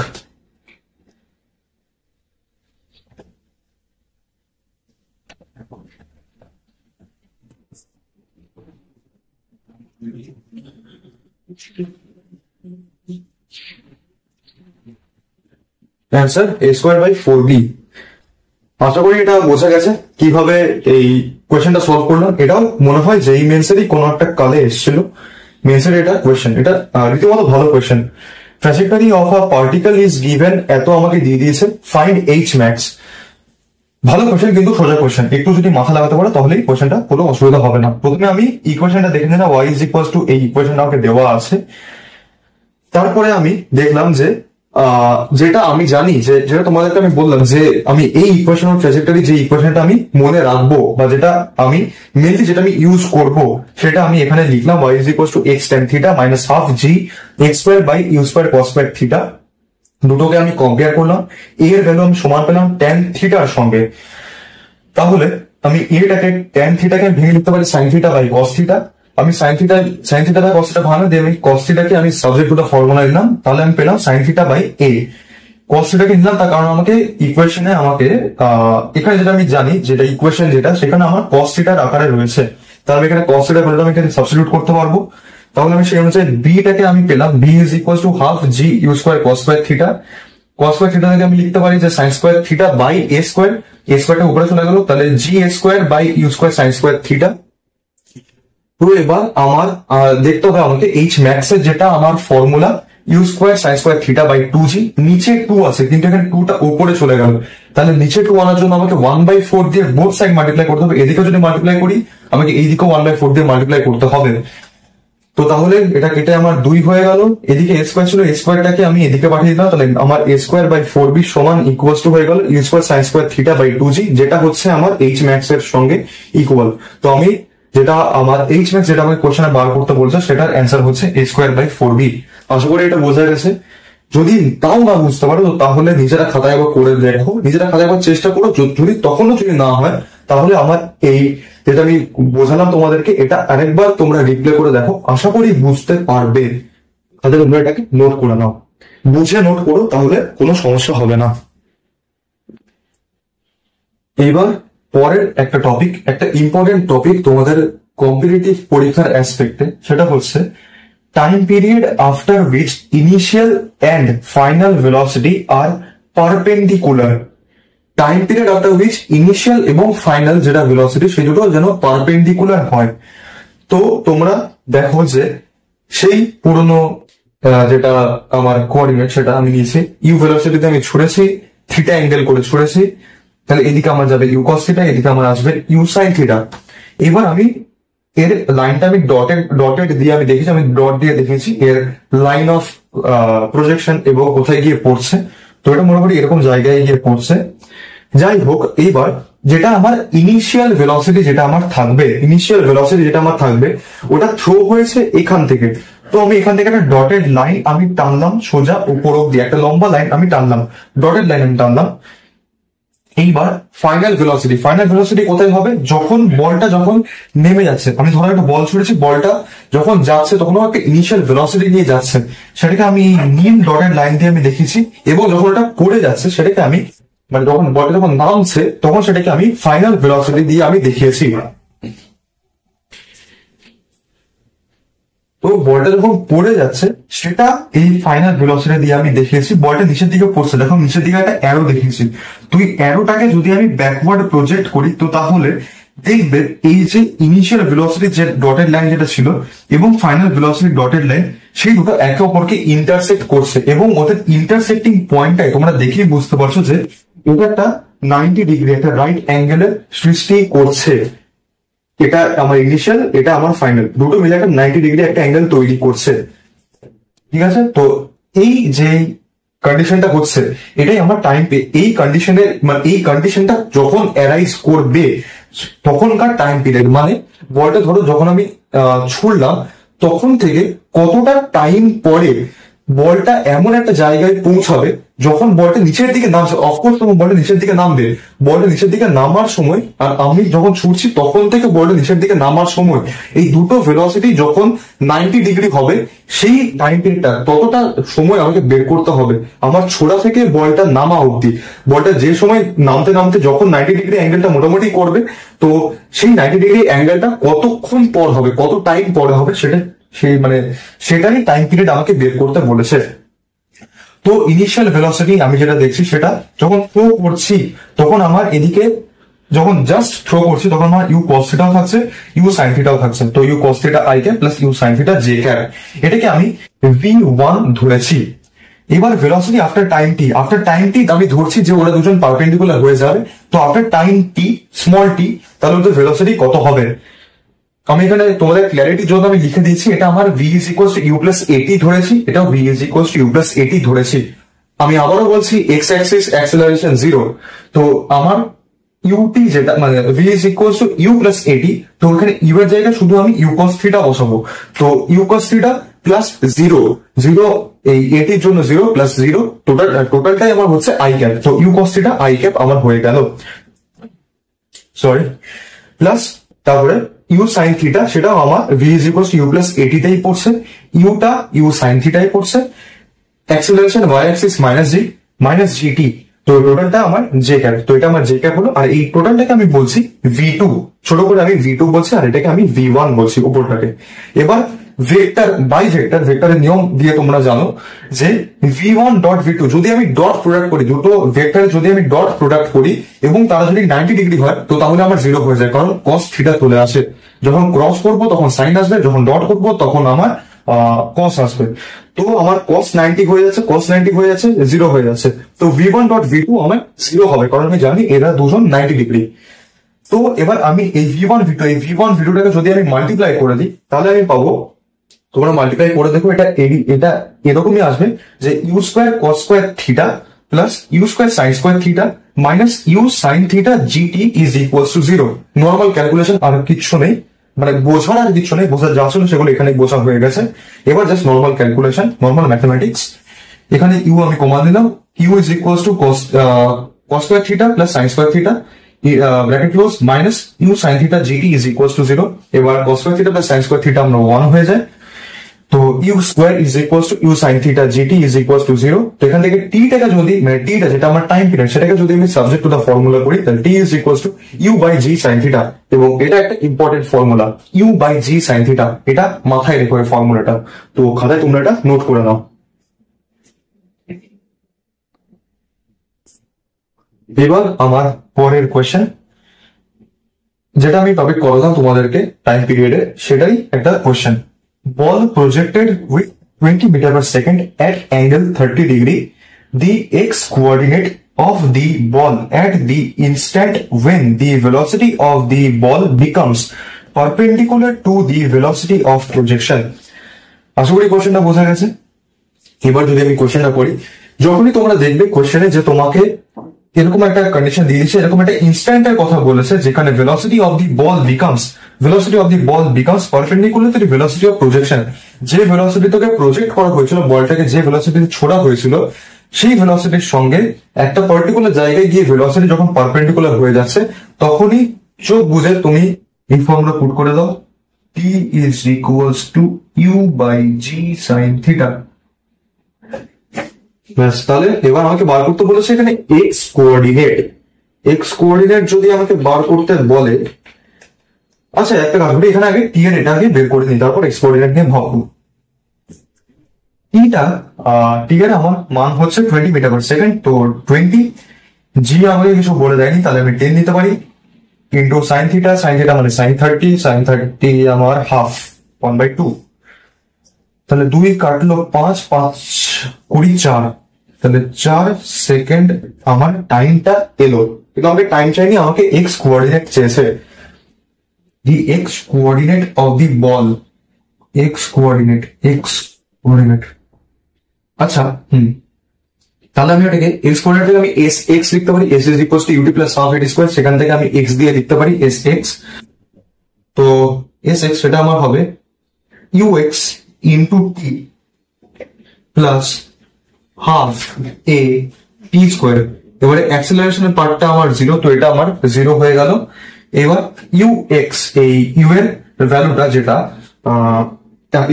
Answer A square by 4b। আশা করি এটা বোঝা গেছে কিভাবে এই কোয়েশ্চেনটা সলভ করলাম। এটাও মনে হয় যে এই মেন্সেরই কোনো একটা কালে এসেছিল, মেন্সের এটা কোয়েশ্চেন, এটা রীতিমতো ভালো question. Trajectory of a particle is given, এত আমাকে দিয়ে দিয়েছে, ফাইন্ড এইচ ম্যাক্স। ভালো কোয়েশ্চেন, কিন্তু সোজা কোয়েশ্চেন, একটু যদি মাথা লাগাতে পারো তাহলেই কোয়েশ্চেনটা কোনো অসুবিধা হবে না। প্রথমে আমি ইকুয়েশনটা দেখে নিলাম, y ইজ ইকুয়ালস টু, এই ইকুয়েশনটা আমাকে দেওয়া আছে। তারপরে আমি দেখলাম যে যেটা আমি জানি, যে যেটা তোমাদেরকে আমি বললাম, যে আমি এই ইকুয়েশন অফ ট্রাজেক্টরি, যে ইকুয়েশনটা আমি মনে রাখবো বা যেটা আমি মেনলি যেটা আমি ইউজ করব, সেটা আমি এখানে লিখলাম, y is equals to x tan theta minus half g x square by U square cos square theta. দুটোকে আমি কম্পেয়ার করলাম, a এর ভ্যালু আমি সমান পেলাম tan থিটার সঙ্গে। তাহলে আমি এটাকে tan থিটাকে ভেঙে লিখতে পারি sin theta by cos theta. আমি sin theta by cos theta ভাঙানো দিয়ে আমি cos থিটাকে আমি সাবজেক্ট টু দা ফর্মুলা নিলাম, তাহলে আমি পেলাম sin theta by a। cos থিটাকে নিলাম তার কারণ আমাকে ইকুয়েশনে আমাকে এখানে যেটা আমি জানি, যেটা ইকুয়েশন যেটা, সেখানে আমার cos থিটার আকারে রয়েছে, তাহলে এখানে cos থিটা ভ্যালুটা আমি এখানে সাবস্টিটিউট করতে পারবো। তাহলে আমি সেই অনুযায়ী বিটাকে আমি পেলাম, b is equal to half G U square cos square theta. cos square theta থেকে আমি লিখতে পারি যে sin square theta by a square, a স্কোয়ারটা উপরে চলে গেল, তাহলে G a square by U square sin square theta. তো এবার আমার দেখতে হবে আমাকে এইচ ম্যাক্স এর যেটা আমার formula, U square sine square theta by 2g। নিচে 2 আছে কিন্তু এখানে 2টা উপরে চলে গেল, তাহলে নিচে 2 আনার জন্য আমাকে 1/4 দিয়ে বোথ সাইড মাল্টিপ্লাই করতে হবে। এদিকে যদি মাল্টিপ্লাই করি, আমাকে এইদিকেও 1/4 দিয়ে মাল্টিপ্লাই করতে হবে। তো তাহলে এটা কেটে আমার 2 হয়ে গেল, এদিকে এ স্কোয়ার ছিল, এ স্কোয়ারটাকে আমি এদিকে পাঠিয়ে দিলাম, তাহলে আমার এ স্কোয়ার বাই 4b সমান ইকুয়ালস টু হয়ে গেল U square sine square theta by 2g, যেটা হচ্ছে আমার এইচ ম্যাক্স এর সঙ্গে ইকুয়াল। তো আমি যেটা আমার এইচ ম্যাক্স, যেটা আমাকে কোশ্চেনে বার করতে বলছে, সেটার অ্যান্সার হচ্ছে এ স্কোয়ার বাই 4b। আশা করি এটা বোঝা গেছে। যদি তাও না বুঝতে পারো, তাহলে নিজেরা খাতায় একবার করে দেখো, নিজেরা খাতায় একবার চেষ্টা করো। যদি তখনও যদি না হয়, তাহলে আমার এই যেটা আমি বোঝালাম তোমাদেরকে, এটা আরেকবার তোমরা রিপ্লে করে দেখো, আশা করি বুঝতে পারবে। তাহলে তোমরা এটাকে নোট করে নাও, বুঝে নোট করো, তাহলে কোনো সমস্যা হবে না। এইবার পরের একটা টপিক, একটা ইম্পর্টেন্ট টপিক তোমাদের কম্পিটিটিভ পরীক্ষার অ্যাসপেক্টে, সেটা হচ্ছে time period after which initial and final velocity are perpendicular. Time period after which initial এবং ফাইনাল যেটা ভেলোসিটি সেই দুটো যেন পারপেন্ডিকুলার হয়। তো তোমরা দেখো যে সেই পুরনো যেটা আমার কোঅর্ডিনেট সেটা আমি নিয়েছি, ইউ ভেলোসিটিতে আমি ছুড়েছি, থিটা অ্যাঙ্গেল করে ছুড়েছি, তাহলে এদিকে আমার যাবে ইউ কস থিটা, এদিকে আমার আসবে ইউ সাইন থিটা। এবার আমি এর লাইনটা আমি ডটেড দিয়ে আমি দেখেছি, আমি ডট দিয়ে দেখেছি এর লাইন অফ প্রজেকশন এবং কোথায় গিয়ে পড়ছে। তো এটা মোটামুটি এরকম জায়গায় গিয়ে পড়ছে। যাই হোক, এইবার যেটা আমার ইনিশিয়াল ভেলোসিটি যেটা আমার থাকবে ওটা থ্রো হয়েছে এখান থেকে। তো আমি এখান থেকে একটা ডটেড লাইন আমি টানলাম সোজা উপর অব্দি, একটা লম্বা লাইন আমি টানলাম, ডটেড লাইন আমি টানলাম। এইবার ফাইনাল ভেলোসিটি কোথায় হবে? যখন বলটা যখন নেমে যাচ্ছে, আমি ধরো একটা বল ছুড়েছি, বলটা যখন যাচ্ছে তখন একটা ইনিশিয়াল ভেলোসিটি নিয়ে যাচ্ছে, সেটাকে আমি নীল ডটেড লাইন দিয়ে আমি দেখিয়েছি। এবং যখন ওটা পড়ে যাচ্ছে সেটাকে আমি মানে যখন বলটা যখন নামছে তখন সেটাকে আমি ফাইনাল ভেলোসিটি দিয়ে আমি দেখিয়েছি। তো বলটা যখন পড়ে যাচ্ছে সেটা এই ফাইনাল ভেলোসিটি দিয়ে আমি দেখিয়েছি। বলটা নিচের দিকে পড়ছে, দেখো নিচের দিকে একটা অ্যারো দেখিয়েছি। তো এই অ্যারোটাকে যদি আমি ব্যাকওয়ার্ড প্রজেক্ট করি তো তাহলে দেখবে এই যে ইনিশিয়াল ভেলোসিটি যে ডটেড লাইন যেটা ছিল এবং ফাইনাল ভেলোসিটি ডটেড লাইন, সেই দুটো একে অপরকে ইন্টারসেক্ট করছে এবং ওদের ইন্টারসেক্টিং পয়েন্টটাই তোমরা দেখেই বুঝতে পারছো যে এটা একটা 90 ডিগ্রি একটা রাইট অ্যাঙ্গেলের সৃষ্টি করছে। এটা আমার ইনিশিয়াল, এটা আমার ফাইনাল, দুটো মিলে একটা 90 ডিগ্রি একটা অ্যাঙ্গেল তৈরি করছে। ঠিক আছে, তো এই যে কন্ডিশনটা হচ্ছে এটাই আমার টাইম পে। এই কন্ডিশনের মানে এই কন্ডিশনটা যখন অ্যারাইজ করবে তখনকার টাইম পিরিয়ড, মানে বলটা ধরো যখন আমি ছুড়লাম তখন থেকে কতটা টাইম পরে বলটা এমন একটা জায়গায় পৌঁছাবে যখন বলটা নিচের দিকে নামছে। অফকোর্স তখন বলটা নিচের দিকে নামবে, বলটা নিচের দিকে নামার সময় আর আমি যখন ছুটছি তখন থেকে বলটা নিচের দিকে নামার সময় এই দুটো ভেলোসিটি যখন 90 ডিগ্রি হবে, সেই টাইম পিরিয়ডটা ততটা সময় আমাকে বের করতে হবে আমার ছোড়া থেকে বলটা নামা অবধি। বলটা যে সময় নামতে নামতে যখন 90 ডিগ্রি অ্যাঙ্গেলটা মোটামুটি করবে, তো সেই 90 ডিগ্রি অ্যাঙ্গেলটা কতক্ষণ পর হবে, কত টাইম পরে হবে, সেটারই টাইম পিরিয়ড আমাকে বের করতে বলেছে। তো ইনিশিয়াল ভেলোসিটি আমি যেটা দেখছি সেটা যখন থ্রো করছি তখন আমার এদিকে যখন জাস্ট থ্রো করছি তখন আমার ইউ কস থিটাও থাকছে, ইউ সাইন থিটাও থাকছে। তো U cos theta I cap plus U sine theta J cap, এটাকে আমি v1 ধরেছি। এবার ভেলোসিটি আফটার টাইম টি আমি ধরছি যে ওরা দুজন পারপেন্ডিকুলার হয়ে যাবে। তো আফটার টাইম টি স্মল টি, তাহলে ওদের ভেলোসিটি কত হবে? আমি এখানে তোমাদের ক্ল্যারিটির জন্য আমি লিখে দিয়েছি, এটা আমার v is equals to u plus at ধরেছি, এটাও v is equals to u plus at ধরেছি। আমি আবারও বলছি x axis acceleration 0, তো আমার ut যেটা মানে v is equals to u plus at, তো এখানে u এর জায়গায় শুধু আমি u cos theta বসাবো। তো u cos theta প্লাস 0 এই at এর জন্য 0 প্লাস 0 টোটালটাই আমার হচ্ছে i cap। তো u cos theta i cap আমার হয়ে গেল, সরি, প্লাস তারপরে ইউ সাইন থিটা সেটাও আমার v is equals to u plus at টাই পড়ছে, ইউটা ইউ সাইন থিটাই পড়ছে, acceleration y axis minus gt, তো টোটালটা আমার j ক্যাপ। তো এটা আমার j ক্যাপ হলো, আর এই টোটালটাকে আমি বলছি v2, ছোট করে আমি v2 বলছি, আর এটাকে আমি v1 বলছি উপরটাকে। এবার ভেক্টর বাই ভেক্টরের নিয়ম দিয়ে তোমরা জানো যে v1 ডট v2 যদি আমি ডট প্রোডাক্ট করি, দুটো ভেক্টরে যদি আমি ডট প্রোডাক্ট করি এবং তারা যদি 90 ডিগ্রি হয় তো তাহলে আমার 0 হয়ে যায়, কারণ cos থিটা চলে আসে। যখন ক্রস করবো তখন সাইন আসবে, যখন ডট করবো তখন আমার cos আসবে। তো আমার cos 90 হয়ে যাচ্ছে, 0 হয়ে যাচ্ছে। তো v1 ডট v2 আমার 0 হবে, কারণ আমি জানি এরা দুজন 90 ডিগ্রি। তো এবার আমি এই v1 v2 টাকে যদি আমি মাল্টিপ্লাই করে দিই তাহলে আমি পাবো, তোমরা মাল্টিপ্লাই করে দেখো, এটা এরকমই আসবে যে u square cos square theta plus u square sine square theta minus you sine theta GT is equals to 0। Normal calculation, আর কিচ্ছু নেই, মানে বোঝার আর কিছু নেই, বোঝার যা ছিল সেগুলো এখানে বোঝা হয়ে গেছে। এবার just normal calculation, normal mathematics. এখানে ইউ আমি কমান দিলাম, U is equals to cos square theta plus sine square theta bracket close minus you sine theta GT is equals to 0। এবার cos square theta plus sine square theta আমরা 1 হয়ে যায়, তো U square is equals to you sine theta GT is equals to 0। তো এখান থেকে টিটাকে যদি মানে টিটা যেটা আমার টাইম পিরিয়ড সেটাকে যদি আমি সাবজেক্ট টু দা ফর্মুলা করি তাহলে t is equals to u by g sine theta, এবং এটা একটা important formula u by g sine theta, এটা মাথায় রেখো এই ফর্মুলাটা। তো খাতায় তোমরা এটা নোট করে নাও। এবার আমার পরের কোয়েশ্চেন, যেটা আমি টপিক করলাম তোমাদেরকে টাইম পিরিয়ডে, সেটাই একটা question. Ball projected with 20 metre per second at angle 30 degree, the x coordinate of the ball at the instant when the velocity of the ball becomes perpendicular to the velocity of projection। আশা করি কোয়েশ্চেনটা বোঝা গেছে। এবার যদি আমি কোয়েশ্চেনটা করি, যখনই তোমরা দেখবে কোয়েশ্চেনে যে তোমাকে এরকম একটা কন্ডিশন দিয়ে দিচ্ছে, এরকম একটা ইনস্ট্যান্টের কথা বলেছে যেখানে velocity of the ball becomes perpendicular to the velocity of projection. যে ভেলোসিটি থেকে প্রজেক্ট করা হয়েছিল, বলটাকে যে ভেলোসিটিতে ছোড়া হয়েছিল, সেই ভেলোসিটির সঙ্গে একটা পার্টিকুলার জায়গায় গিয়ে ভেলোসিটি যখন পারপেন্ডিকুলার হয়ে যাচ্ছে, তখনই চোখ বুঝে তুমি এই ফর্মুলা পুট করে দাও, t is equals to u by g sin theta। তাহলে এবার আমাকে বার করতে বলেছে এখানে এক্স কোঅর্ডিনেট যদি আমাকে বার করতে বলে, আচ্ছা একটা কাজ করি, এখানে আগে টি এর এটা আগে বের করে নিই, তারপর এক্স কোঅর্ডিনেট নিয়ে ভাববো। টি এর আমার মান হচ্ছে 20 মিটার পার সেকেন্ড, তো 20 জি আমাকে কিছু বলে দেয়নি, তাহলে আমি 10 নিতে পারি ইন্টু সাইন থিটা মানে সাইন 30 আমার হাফ 1/2, তাহলে 2 কাটলো 5 5 20 4, তাহলে 4 সেকেন্ড আমার টাইমটা এলো। কিন্তু আমাকে টাইম চাইনি, আমাকে এক্স কোঅর্ডিনেট চেয়েছে। The x coordinate of the ball, x coordinate আচ্ছা তাহলে আমি ওটাকে এক্স কোঅর্ডিনেট থেকে আমি এস এক্স লিখতে পারি, S is equals to UT plus half AT square, সেখান থেকে আমি এক্স দিয়ে লিখতে পারি এস এক্স। তো এস এক্স সেটা আমার হবে U X into T plus half A T square. এবারে অ্যাক্সেলারেশনের পার্টটা আমার 0, তো এটা আমার 0 হয়ে গেল। এবার ইউ এক্স, এই ইউ এর ভ্যালুটা যেটা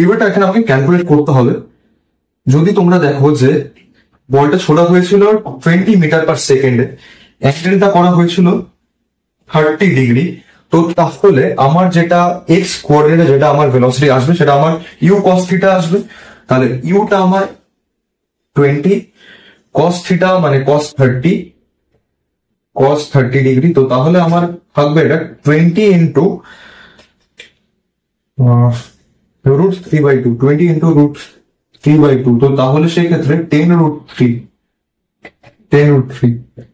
ইউটা এখানে আমাকে ক্যালকুলেট করতে হবে। যদি তোমরা দেখো যে বলটা ছোড়া হয়েছিল 20 মিটার পার সেকেন্ডে, অ্যাক্সিডেন্টটা করা হয়েছিল 30 ডিগ্রি, তো তাহলে আমার যেটা এক্স কোঅর্ডিনেটে যেটা আমার ভেলোসিটি আসবে সেটা আমার ইউ কস থিটা আসবে। তাহলে ইউটা আমার 20 cos থিটা মানে cos 30 ডিগ্রি, তো তাহলে আমার থাকবে এটা 20 ইন্টু রুট 3/2, 20 ইন্টু রুট 3/2, তো তাহলে সেই ক্ষেত্রে 10√3,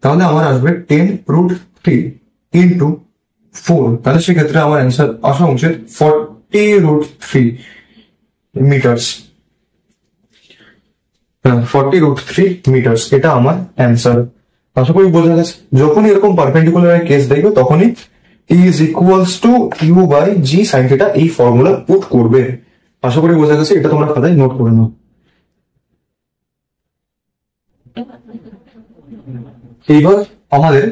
তাহলে আমার আসবে 10√3 ইন্টু 4, তাহলে সেক্ষেত্রে আমার অ্যান্সার আসা উচিত 40√3 মিটার্স। 40√3 মিটার্স, এটা আমার অ্যান্সার। আশা করি বোঝা গেছে। যখনই এরকম পারপেন্ডিকুলার কেস দেখবে তখনই t is equals to u by g sine theta এই ফর্মুলা পুট করবে। আশা করি বোঝা গেছে, এটা তোমরা খাতায় নোট করে নাও। এইবার আমাদের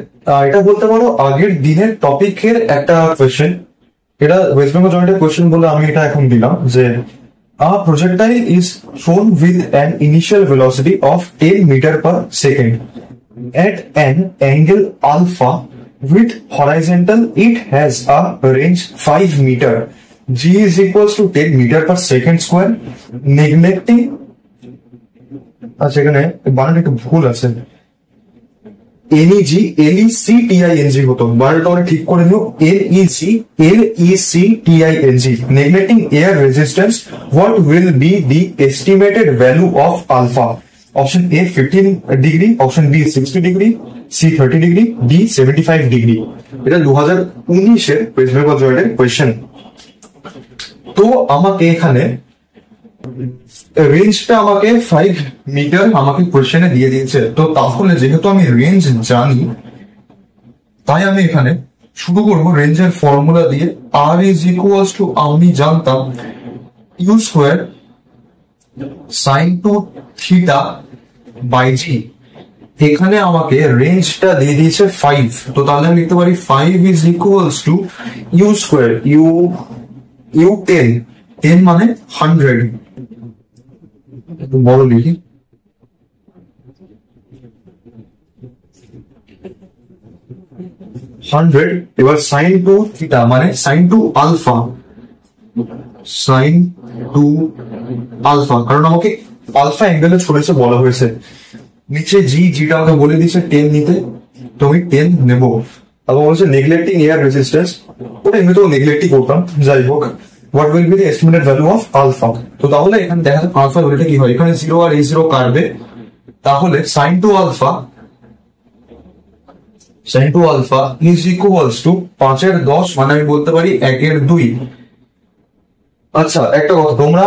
এটা বলতে পারো আগের দিনের টপিকের একটা কোয়েশ্চেন, এটা ওয়েস্ট বেঙ্গল জয়েন্টের কোয়েশ্চেন বলে আমি এটা এখন দিলাম যে a projectile is thrown with an initial velocity of 10 meter per second at an angle alpha with horizontal. It has a range 5 meter. G is equals to 10 meter per second square. Neglecting, আচ্ছা এখানে বানানটা একটু ভুল আছে, LECTING হতো, বানানটা আমরা ঠিক করে নিও, LECTING। Neglecting air resistance, what will be the estimated value of alpha? Option A 15 degree, option B 60 degree, C 30 degree, D 75 degree। এটা 2019-এর ওয়েস্ট বেঙ্গল জয়েন্টের কোয়েশ্চেন। তো আমাকে এখানে রেঞ্জটা আমাকে 5 মিটার আমাকে কোয়েশ্চেনে দিয়ে দিয়েছে, তো তাহলে যেহেতু আমি রেঞ্জ জানি তাই আমি এখানে শুরু করবো রেঞ্জের ফর্মুলা দিয়ে। আর ইজ ইকুয়ালস টু আমি জানতাম u square sine two theta by g, এখানে আমাকে রেঞ্জটা দিয়ে দিয়েছে 5, তো তাহলে আমি লিখতে পারি 5 is equals to U square U 10 মানে 100 একটু বড় লিখি, হান্ড্রেড। এবার সাইন টু থিটা মানে sine two alpha, sine two alpha, কারণ আমাকে আলফা অ্যাঙ্গেলে ছড়েছে বলা হয়েছে। নিচে জিটা আমাকে বলে দিচ্ছে 10 নিতে, তো আমি 10 নেবো। তারপর বলছে নেগলেক্টিং এয়ার রেজিস্ট্যান্স, ওটা এমনিতেও নেগলেক্টই করতাম, যাই হোক। What will be the estimated value of alpha? তো তাহলে এখানে দেখা যাচ্ছে আলফা ভ্যালুটা কি হয়, এখানে 0 আর a0 কাটবে, তাহলে sine two alpha is equals to 5/10 মানে আমি বলতে পারি 1/2। আচ্ছা একটা কথা, তোমরা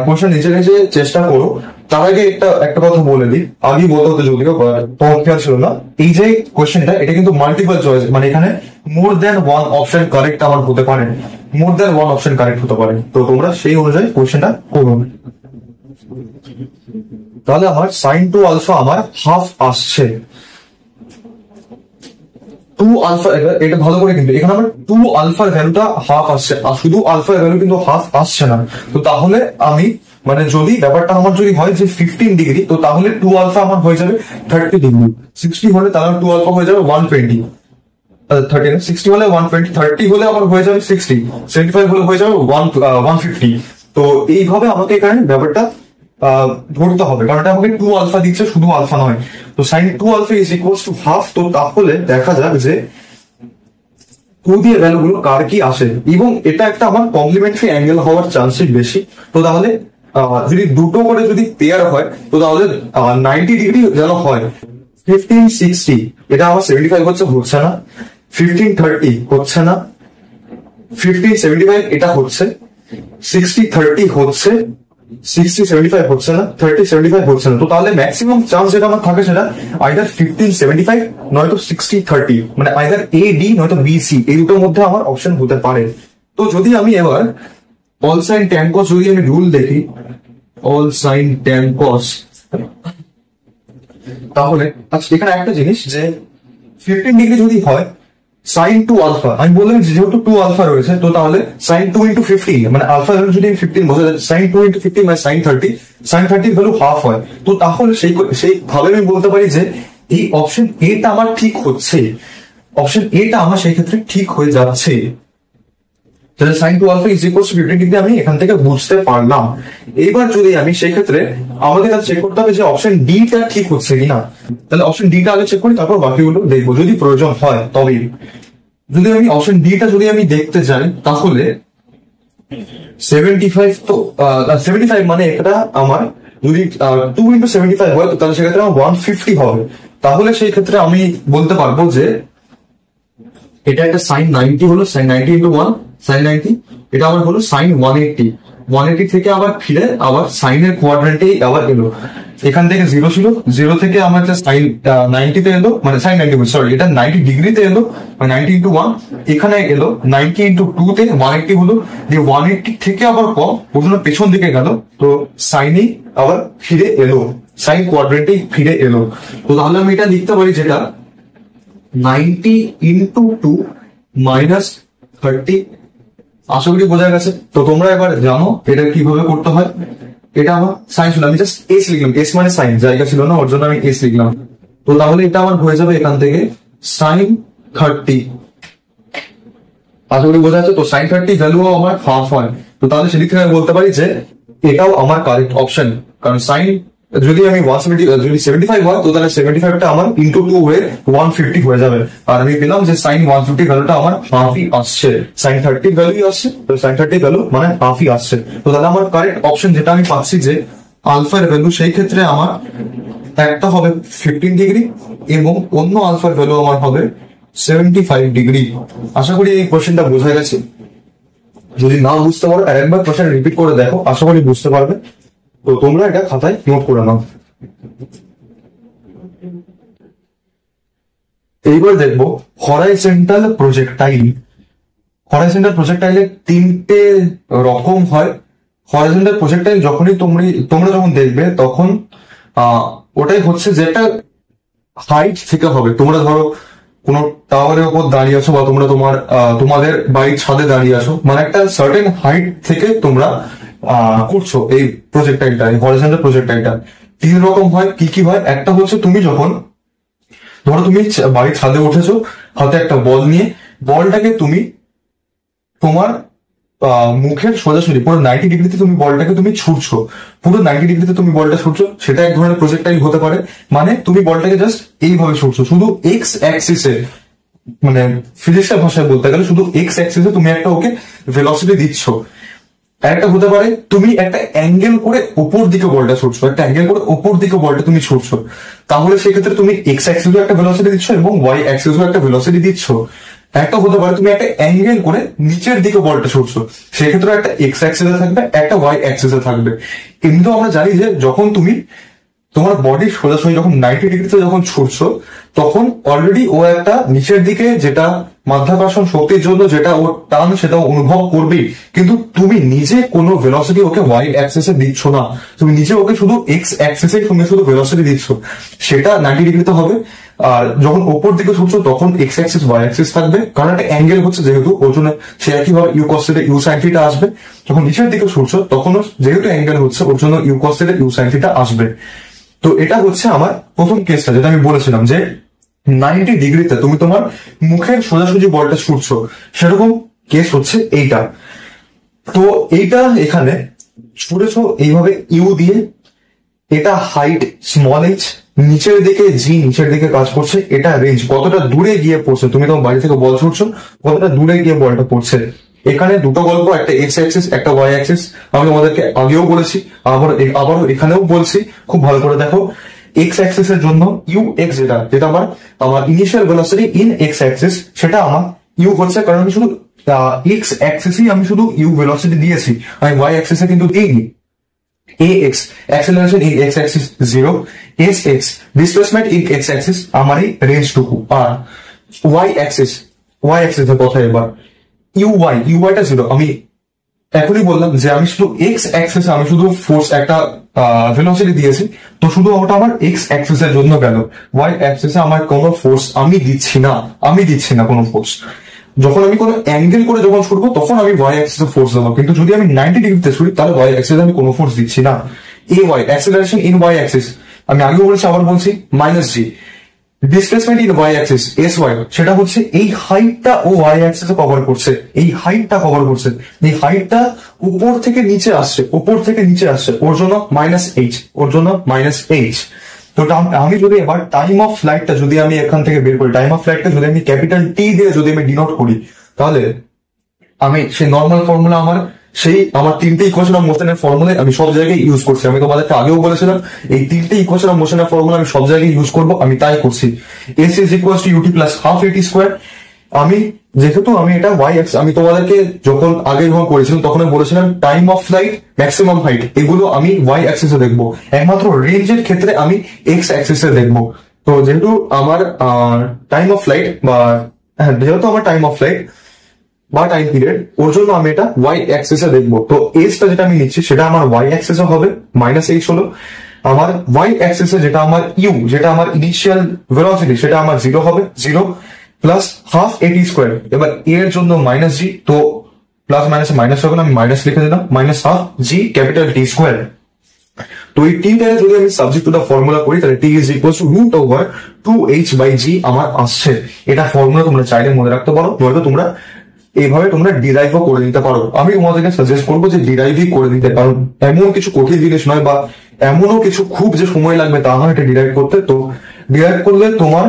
কোশ্চেন নিজে নিজে চেষ্টা করো। তার আগে একটা কথা বলে দিই, আগে বলতে হতো যদিও তোমার খেয়াল ছিল না, এই যে কোশ্চেনটা এটা কিন্তু মাল্টিপল চয়েস, মানে এখানে মোর দেন ওয়ান অপশন কারেক্ট আমার হতে পারে, মোর দেন ওয়ান অপশন কারেক্ট হতে পারে। তো তোমরা সেই অনুযায়ী কোশ্চেনটা করুন। তাহলে আমার সাইন টু আলফা আমার হাফ আসছে, 2 আলফা, এটা ভালো করে, কিন্তু এখানে আমার 2 আলফার ভ্যালুটা হাফ আসছে, আর শুধু আলফার ভ্যালু কিন্তু হাফ আসছে না। তো তাহলে আমি মানে যদি ব্যাপারটা আমার যদি হয় যে 15 ডিগ্রি, তো তাহলে 2 আলফা আমার হয়ে যাবে 30 ডিগ্রি। 60 হলে তাহলে 2 আলফা হয়ে যাবে 120, 30 60 হলে 120, 30 হলে আমার হয়ে যাবে 60, 75 হলে হয়ে যাবে 150। তো এইভাবে আমাকে এখানে ব্যাপারটা ধরতে হবে, কারণ এটা আমাকে 2 আলফা দিচ্ছে, শুধু আলফা নয়। তো sine 2 alpha is equals to half. তো তাহলে দেখা যাক যে 2 দিয়ে ভ্যালুগুলো কার কি আসে, এবং এটা একটা আমার কমপ্লিমেন্টারি অ্যাঙ্গেল হওয়ার চান্সেস বেশি। তো তাহলে যদি দুটো করে যদি পেয়ার হয়, তো তাহলে 90 ডিগ্রি যেন হয়। 1560 এটা আমার 75 হচ্ছে না, 1530 হচ্ছে না, 1575 এটা হচ্ছে, 6030 হচ্ছে, 6075 হচ্ছে না, 3075 হচ্ছে না। তো তাহলে ম্যাক্সিমাম চান্স যেটা আমার থাকে সেটা আইদার 1575 নয়তো 6030, মানে আইদার এ ডি নয়তো বি সি, এই দুটোর মধ্যে আমার অপশন হতে পারে। তো যদি আমি এবার অল সাইন ট্যান কস যদি আমি রুল দেখি, অল সাইন ট্যান কস, তাহলে আচ্ছা এখানে একটা জিনিস যে 15 ডিগ্রি যদি হয় সাইন টু আলফা, আমি বললাম যেহেতু 2 আলফা রয়েছে, তো তাহলে সাইন 2 ইন্টু 15 মানে আলফা ভ্যালু যদি 15 বসে যায়, সাইন 2 ইন্টু 15 মানে সাইন 30 ভ্যালু হাফ হয়। তো তাহলে সেই ভাবে আমি বলতে পারি যে এই অপশন এটা আমার ঠিক হচ্ছে, অপশন এটা আমার সেই ক্ষেত্রে ঠিক হয়ে যাচ্ছে। তাহলে sine two alpha is equals to 15 degree আমি এখান থেকে বুঝতে পারলাম। এবার যদি আমি সেই ক্ষেত্রে আমাদের কাছে চেক করতে হবে যে অপশন ডি টা ঠিক হচ্ছে কিনা। তাহলে অপশন ডি টা আগে চেক করি, তারপর বাকিগুলো দেখবো যদি প্রয়োজন হয়। তবে যদি আমি অপশন ডি টা যদি আমি দেখতে যাই, তাহলে 75, তো 75 মানে এটা আমার যদি 2 ইন্টু 75 হয়, তো তাহলে সেক্ষেত্রে আমার 150 হবে। তাহলে সেই ক্ষেত্রে আমি বলতে পারবো যে এটা একটা সাইন 90 হলো, সাইন 90 ইন্টু 1 সাইন 90, এটা আমার হলো সাইন 180 থেকে আবার ফিরে আবার সাইনের কোয়াড্রেন্টেই আবার এলো। এখান থেকে 0 ছিল, 0 থেকে আমার সাইন 90 তে এলো, মানে সাইন 90 সরি এটা 90 ডিগ্রিতে এলো, মানে 90 ইন্টু 1 এখানে এলো, 90 ইন্টু 2 তে 180 হলো, দিয়ে 180 থেকে আবার কম ওজন্য পেছন দিকে গেল, তো সাইনই আবার ফিরে এলো, সাইন কোয়াড্রেন্টেই ফিরে এলো। তো তাহলে আমি এটা লিখতে পারি যেটা 90 ইন্টু 2 মাইনাস 30। আশা করি বোঝা গেছে। তো তোমরা এবার জানো এটা কিভাবে করতে হয়। এটা আমার সাইন ছিল, আমি জাস্ট এস লিখলাম, এস মানে সাইন, জায়গা ছিল না ওর জন্য আমি এস লিখলাম। তো তাহলে এটা আমার হয়ে যাবে এখান থেকে সাইন 30। আশা করি বোঝা যাচ্ছে। তো সাইন 30 ভ্যালুও আমার হাফ হয়। তো তাহলে সেদিক থেকে আমি বলতে পারি যে এটাও আমার কারেক্ট অপশন, কারণ সাইন যদি আমি 170 যদি 75 হয়, তো তাহলে 75টা আমার ইন্টু 2 হয়ে 150 হয়ে যাবে। আর আমি পেলাম যে সাইন 150 ভ্যালুটা আমার হাফই আসছে, সাইন 30 ভ্যালুই আসছে, তো সাইন 30 ভ্যালু মানে হাফই আসছে। তো তাহলে আমার কারেক্ট অপশন যেটা আমি পাচ্ছি যে আলফার ভ্যালু, সেই ক্ষেত্রে আমার একটা হবে 15 ডিগ্রি এবং অন্য আলফার ভ্যালু আমার হবে 75 ডিগ্রি। আশা করি এই কোশ্চেনটা বোঝা গেছে। যদি না বুঝতে পারো আরেকবার কোশ্চেন রিপিট করে দেখো, আশা করি বুঝতে পারবে। তো তোমরা এটা খাতায় নোট করে নাও। এইবার দেখবো হরাইজন্টাল প্রজেক্টাইল। হরাইজন্টাল প্রজেক্টাইলের 3টে রকম হয়। হরাইজন্টাল প্রজেক্টাইল যখনই তোমরা যখন দেখবে, তখন ওটাই হচ্ছে যেটা হাইট থেকে হবে। তোমরা ধরো কোনো টাওয়ারের উপর দাঁড়িয়ে আছো, বা তোমরা তোমাদের বাড়ির ছাদে দাঁড়িয়ে আছো, মানে একটা সার্টেন হাইট থেকে তোমরা করছো এই প্রজেক্টাইলটা, এই হরিজন্টাল প্রজেক্টাইলটা, তিন রকম হয়। কি কি হয়? একটা হচ্ছে তুমি যখন ধরো তুমি বাড়ির ছাদে উঠেছো, হাতে একটা বল নিয়ে, বলটাকে তুমি তোমার মুখের সোজাসুজি পুরো 90 ডিগ্রিতে তুমি বলটাকে তুমি ছুটছো, পুরো 90 ডিগ্রিতে তুমি বলটা ছুটছো, সেটা এক ধরনের প্রজেক্টাইল হতে পারে। মানে তুমি বলটাকে জাস্ট এইভাবে ছুটছো, শুধু এক্স অ্যাক্সিসে, মানে ফিজিক্সের ভাষায় বলতে গেলে শুধু এক্স অ্যাক্সিসে তুমি একটা ওকে ভেলোসিটি দিচ্ছ। একটা হতে পারে তুমি একটা অ্যাঙ্গেল করে উপর দিকে বলটা ছুটছো, একটা অ্যাঙ্গেল করে উপর দিকে বলটা তুমি ছুটছো, তাহলে সেক্ষেত্রে তুমি এক্স অ্যাক্সিসও একটা ভেলোসিটি দিচ্ছ এবং ওয়াই অ্যাক্সিসও একটা ভেলোসিটি দিচ্ছ। একটা হতে পারে তুমি একটা অ্যাঙ্গেল করে নিচের দিকে বলটা ছুটছো, সেক্ষেত্রে একটা এক্স অ্যাক্সিসে থাকবে, একটা ওয়াই অ্যাক্সিসে থাকবে। কিন্তু আমরা জানি যে যখন তুমি তোমার বডি সোজাসুজি যখন 90 ডিগ্রিতে যখন ছুটছো, তখন অলরেডি ও একটা নিচের দিকে যেটা মাধ্যাকর্ষণ শক্তির জন্য যেটা ওর টান সেটা অনুভব করবেই, কিন্তু তুমি নিজে কোনো ভেলোসিটি ওকে ওয়াই অ্যাক্সিসে দিচ্ছ না, তুমি নিজে ওকে শুধু এক্স অ্যাক্সিসে তুমি শুধু ভেলোসিটি দিচ্ছ, সেটা 90 ডিগ্রিতে হবে। আর যখন ওপর দিকে ছুটছো তখন এক্স অ্যাক্সিস ওয়াই অ্যাক্সিস থাকবে, কারণ একটা অ্যাঙ্গেল হচ্ছে যেহেতু, ওর জন্য সে একইভাবে U cos theta U sine theta আসবে। যখন নিচের দিকে ছুটছো তখন যেহেতু অ্যাঙ্গেল হচ্ছে ওর জন্য U cos theta U sine theta আসবে। তো এটা হচ্ছে আমার প্রথম কেসটা, যেটা আমি বলেছিলাম যে 90 ডিগ্রিতে তুমি তোমার মুখের সোজাসুজি বলটা ছুটছো, সেরকম কেস হচ্ছে এইটা। তো এইটা এখানে ছুটেছো এইভাবে ইউ দিয়ে, এটা হাইট স্মল এইচ, নিচের দিকে জি নিচের দিকে কাজ করছে, এটা রেঞ্জ কতটা দূরে গিয়ে পড়ছে, তুমি তোমার বাড়ি থেকে বল ছুটছো কতটা দূরে গিয়ে বলটা পড়ছে। এখানে দুটো গল্প, একটা এক্স অ্যাক্সিস একটা ওয়াই অ্যাক্সিস, আমি তোমাদেরকে আগেও বলেছি, আবারও এখানেও বলছি, খুব ভালো করে দেখো। এক্স অ্যাক্সিস এর জন্য ইউ এক্স যেটা যেটা আমার initial velocity in x Axis, সেটা আমার ইউ হচ্ছে, কারণ আমি শুধু এক্স অ্যাক্সিসই আমি শুধু ইউ ভেলোসিটি দিয়েছি, আমি ওয়াই অ্যাক্সিসে কিন্তু দিইনি। ax acceleration in x axis 0, sx displacement in x axis আমারই রেঞ্জ টুকু, আর y axis এর কথা এবার uy টা 0। আমি এখনই বললাম যে আমি শুধু x axis আমি শুধু ফোর্স একটা ভেলোসিটি দিয়েছি, তো শুধু ওটা আমার x axis এর জন্য গেল, y axis এ আমার কোনো ফোর্স আমি দিচ্ছি না কোনো ফোর্স। যখন আমি কোনো অ্যাঙ্গেল করে যখন ছুটবো তখন আমি ওয়াই অ্যাক্সিসে ফোর্স দেবো, কিন্তু যদি আমি 90 ডিগ্রিতে ছুটি তাহলে ওয়াই অ্যাক্সিসে আমি কোনো ফোর্স দিচ্ছি না। A y acceleration in y axis, আমি আগেও বলেছি আবার বলছি, minus g. Displacement in y axis s y, সেটা হচ্ছে এই হাইটটা ও ওয়াই অ্যাক্সিসে কভার করছে, এই হাইটটা উপর থেকে নিচে আসছে, ওর জন্য মাইনাস এইচ। তো আমি যদি এবার টাইম অফ ফ্লাইটটা যদি আমি এখান থেকে বের করি, টাইম অফ ফ্লাইটটা যদি আমি ক্যাপিটাল টি দিয়ে যদি আমি ডিনোট করি, তাহলে আমি সেই নর্মাল ফর্মুলা আমার তিনটে ইকুয়েশন অফ মোশনের ফর্মুলা আমি সব জায়গায় ইউজ করছি। আমি তোমাদেরকে আগেও বলেছিলাম এই তিনটে ইকুয়েশন অফ মোশনের ফর্মুলা আমি সব জায়গায় ইউজ করবো, আমি তাই করছি। S is equals to UT plus half এটি স্কোয়ার। যেহেতু আমি এটা ওয়াই এক্স, আমি তোমাদেরকে যখন আগে যখন করেছিলাম তখন আমি বলেছিলাম time of flight, maximum height, এগুলো আমি ওয়াই অ্যাক্সিসে দেখবো, একমাত্র রেঞ্জের ক্ষেত্রে আমি এক্স অ্যাক্সিসে দেখবো। তো যেহেতু আমার টাইম অফ ফ্লাইট বা টাইম পিরিয়ড, ওর জন্য আমি এটা ওয়াই অ্যাক্সিসে দেখবো। তো এজটা যেটা আমি নিচ্ছি সেটা আমার ওয়াই অ্যাক্সিসে হবে, মাইনাস এইচ হলো। আমার ওয়াই অ্যাক্সিসে যেটা আমার ইউ, যেটা আমার ইনিশিয়াল ভেলোসিটি, সেটা আমার 0 হবে, 0 প্লাস হাফ এটি স্কোয়ার। এবার এর জন্য মাইনাস জি, তো প্লাস মাইনাসে মাইনাস হবে, আমি মাইনাস লিখে দিলাম, মাইনাস হাফ জি ক্যাপিটাল টি স্কোয়ার। তো এই টিটাকে যদি আমি সাবজেক্ট টু দা ফর্মুলা করি, তাহলে t is equal to root over 2h by g আমার আসছে। এটা ফর্মুলা তোমরা চাইলে মনে রাখতে পারো, নয়তো তোমরা এইভাবে তোমরা ডিরাইভও করে নিতে পারো। আমি তোমাদেরকে সাজেস্ট করবো যে ডিরাইভই করে নিতে, কারণ এমন কিছু কঠিন জিনিস নয় বা এমনও কিছু খুব যে সময় লাগবে তা নয় এটা ডিরাইভ করতে। তো ডিরাইভ করলে তোমার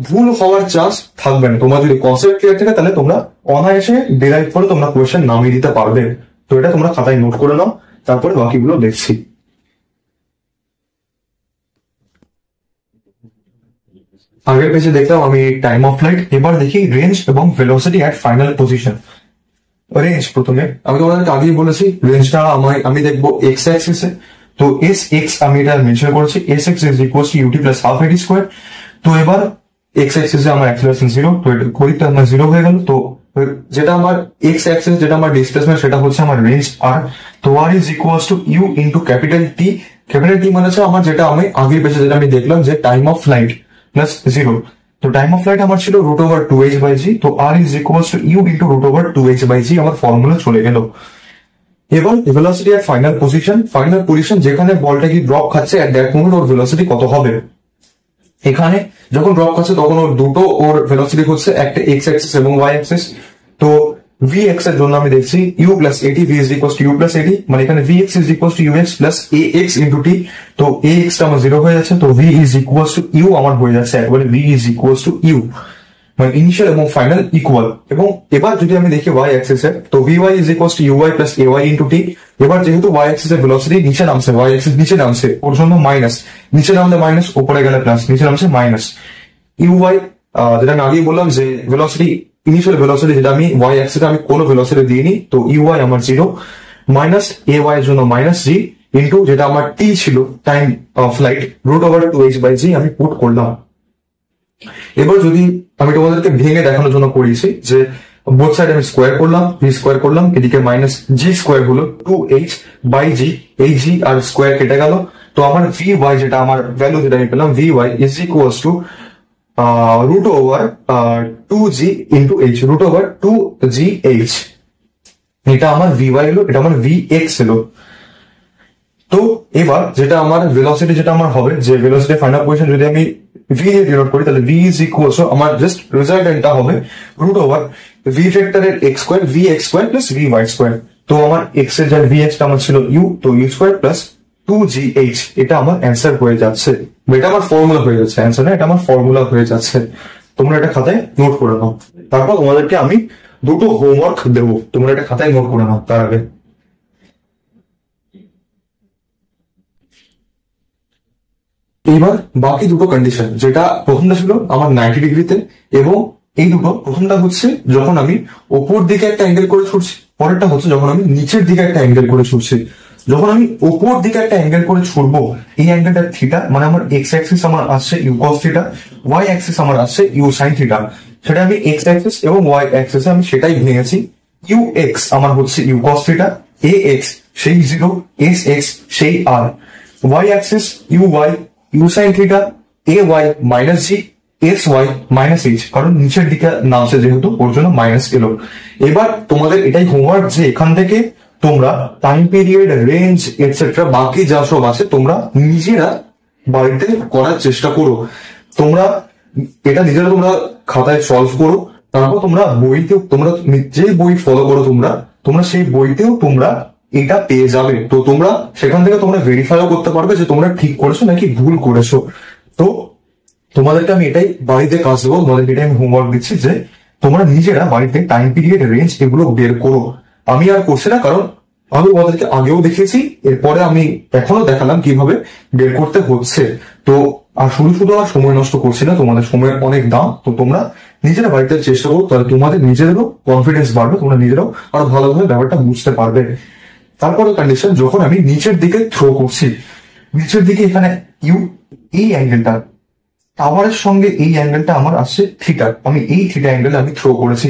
ভুল হওয়ার চান্স থাকবে না। তোমার যদি কনসেপ্ট ক্লিয়ার থাকে তাহলে তোমরা অনায়াসে ডিরাইভ করে তোমরা কোয়েশ্চেন নামিয়ে দিতে পারবে। তো এটা তোমরা খাতায় নোট করে নাও, তারপরে বাকিগুলো দেখছি। আগের পেজে দেখলাম আমি টাইম অফ ফ্লাইট, এবার দেখি রেঞ্জ এবং ভেলোসিটি এট ফাইনাল পজিশন। রেঞ্জ প্রথমে আমি তোমাদেরকে আগেই বলেছি, রেঞ্জটা আমি দেখবো এক্স অ্যাক্সিসে। তো এস এক্স আমি এটা মেনশন করেছি, S X is equal to UT plus half এটি স্কোয়ার। তো এবার এক্স অ্যাক্সিসে আমার অ্যাক্সিলারেশন 0, তো এটা ঘড়িটা আমার 0 হয়ে গেল। তো যেটা আমার এক্স অ্যাক্সিস, যেটা আমার ডিসপ্লেসমেন্ট, সেটা হচ্ছে আমার রেঞ্জ আর। তো R is equal to u into capital T. Capital T মানে হচ্ছে আমার যেটা আমি আগের পেজে যেটা আমি দেখলাম যে টাইম অফ ফ্লাইট প্লাস 0। তো টাইম অফ ফ্লাইট আমার ছিল root over 2h by g. তো R is equal to u into root over 2h by g, আমার ফর্মুলা চলে গেল। এবার ভেলোসিটি আর ফাইনাল পজিশন যেখানে বলটা কি ড্রপ খাচ্ছে at that moment or velocity কত হবে। এখানে যখন ড্রপ খাচ্ছে তখন ওর ভেলোসিটি হচ্ছে একটা এক্স অ্যাক্সিস এবং ওয়াই অ্যাক্সিস। তো vx এর জন্য আমি দেখছি u প্লাস এটি, v is equal two u plus এটি, মানে এখানে vx is equal two ux plus ax into t। তো ax টা আমার 0 হয়ে যাচ্ছে, তো v is equal two u আমার হয়ে যাচ্ছে একবারে v is equal two u, মানে ইনিশিয়াল এবং ফাইনাল ইকুয়াল। এবং এবার যদি আমি দেখি y অ্যাক্সিস এর, তো vy is equal two uy plus ay into t। এবার যেহেতু y অ্যাক্সিস এর ভেলোসিটি নিচে নামছে, y অ্যাক্সিস নিচে নামছে, ওর জন্য মাইনাস, নিচে নামলে মাইনাস, উপরে গেলে প্লাস, নিচে নামছে মাইনাস। uy যেটা আমি আগেই বললাম যে ভেলোসিটি, ইনিশিয়াল ভেলোসিটি যেটা আমি y অ্যাক্সিসে আমি কোনো ভেলোসিটি দিইনি, তো uy আমার 0 মাইনাস ay এর জন্য মাইনাস g ইন্টু যেটা আমার t ছিল টাইম অফ ফ্লাইট √2h/g আমি পুট করলাম। এবার যদি আমি তোমাদেরকে ভেঙে দেখানোর জন্য করিয়েছি যে বোথ সাইড আমি স্কোয়ার করলাম, v স্কোয়ার করলাম, এদিকে মাইনাস g স্কোয়ার হলো 2h/g, এই g আর স্কোয়ার কেটে গেল। তো আমার vy যেটা আমার ভ্যালু যেটা আমি পেলাম vy is equal two √2g into h, √2gh। এটা আমার vy এলো, এটা আমার vx এলো। তো এবার যেটা আমার ভেলোসিটি যেটা আমার হবে, যে ভেলোসিটি ফাইনাল পজিশন যদি আমি v দিয়ে ডিনোট করি, তাহলে v ইজ ইকুয়াল টু আমার জাস্ট রেজাল্টেন্টটা হবে √v ভেক্টরের x square vx square plus vy square. তো আমার x এর যা vx টা আমার ছিল u, তো u স্কয়ার প্লাস 2gh, এটা আমার অ্যান্সার হয়ে যাচ্ছে, এটা আমার ফর্মুলা হয়ে যাচ্ছে, অ্যান্সার না, এটা আমার ফর্মুলা হয়ে যাচ্ছে। তোমরা এটা খাতায় নোট করে নাও, তারপর তোমাদেরকে আমি দুটো হোমওয়ার্ক দেবো, তোমরা এটা খাতায় নোট করে নাও তার আগে। এবার বাকি দুটো কন্ডিশন, যেটা প্রথমটা ছিল আমার 90 ডিগ্রিতে, এবং এই দুটো, প্রথমটা হচ্ছে যখন আমি ওপর দিকে একটা অ্যাঙ্গেল করে ছুটছি, পরেরটা হচ্ছে যখন আমি নিচের দিকে একটা অ্যাঙ্গেল করে ছুটছি। যখন আমি ওপর দিকে একটা অ্যাঙ্গেল করে ছুটবো, এই অ্যাঙ্গেলটা থিটা, মানে আমার এক্স অ্যাক্সিস আমার আসছে u cos theta, y axis আমার আসছে ইউ সাইন থিটা। সেটা আমি এক্স অ্যাক্সিস এবং ওয়াই অ্যাক্সিস আমি সেটাই ভেঙেছি। ইউ এক্স আমার হচ্ছে ইউ কস থিটা, এ এক্স সেই 0, এস এক্স সেই R, y axis u y u sine theta, a y minus g, s y minus h, কারণ নিচের দিকে নামছে যেহেতু ওর জন্য মাইনাস এলো। এবার তোমাদের এটাই হোমওয়ার্ক যে এখান থেকে তোমরা টাইম পিরিয়ড, রেঞ্জ এটসেট্রা বাকি যা সব আছে তোমরা নিজেরা বাড়িতে করার চেষ্টা করো। তোমরা এটা নিজেরা তোমরা খাতায় সলভ করো, তারপর তোমরা বইতেও, তোমরা যে বই ফলো করো তোমরা সেই বইতেও তোমরা এটা পেয়ে যাবে। তো তোমরা সেখান থেকে তোমরা ভেরিফাইও করতে পারবে যে তোমরা ঠিক করেছো নাকি ভুল করেছো। তো তোমাদেরকে আমি এটাই বাড়িতে কাজ দেবো, তোমাদেরকে এটাই আমি হোমওয়ার্ক দিচ্ছি যে তোমরা নিজেরা বাড়িতে টাইম পিরিয়ড, রেঞ্জ এগুলো বের করো। আমি আর করছি না, কারণ আমি তোমাদেরকে আগেও দেখিয়েছি, এরপরে আমি এখনো দেখালাম কিভাবে বের করতে হচ্ছে। তো আর শুধু আর সময় নষ্ট করছি না, তোমাদের সময়ের অনেক দাম। তো তোমরা নিজেরা বাড়িতে চেষ্টা করো, তাহলে তোমাদের নিজেদেরও কনফিডেন্স বাড়বে, তোমরা নিজেরাও আরো ভালোভাবে ব্যাপারটা বুঝতে পারবে। তারপরে কন্ডিশন, যখন আমি নিচের দিকে থ্রো করছি, নিচের দিকে এখানে ইউ, এই অ্যাঙ্গেলটা টাওয়ারের সঙ্গে এই অ্যাঙ্গেলটা আমার আসছে থিটা, আমি এই থিটা অ্যাঙ্গেলে আমি থ্রো করেছি।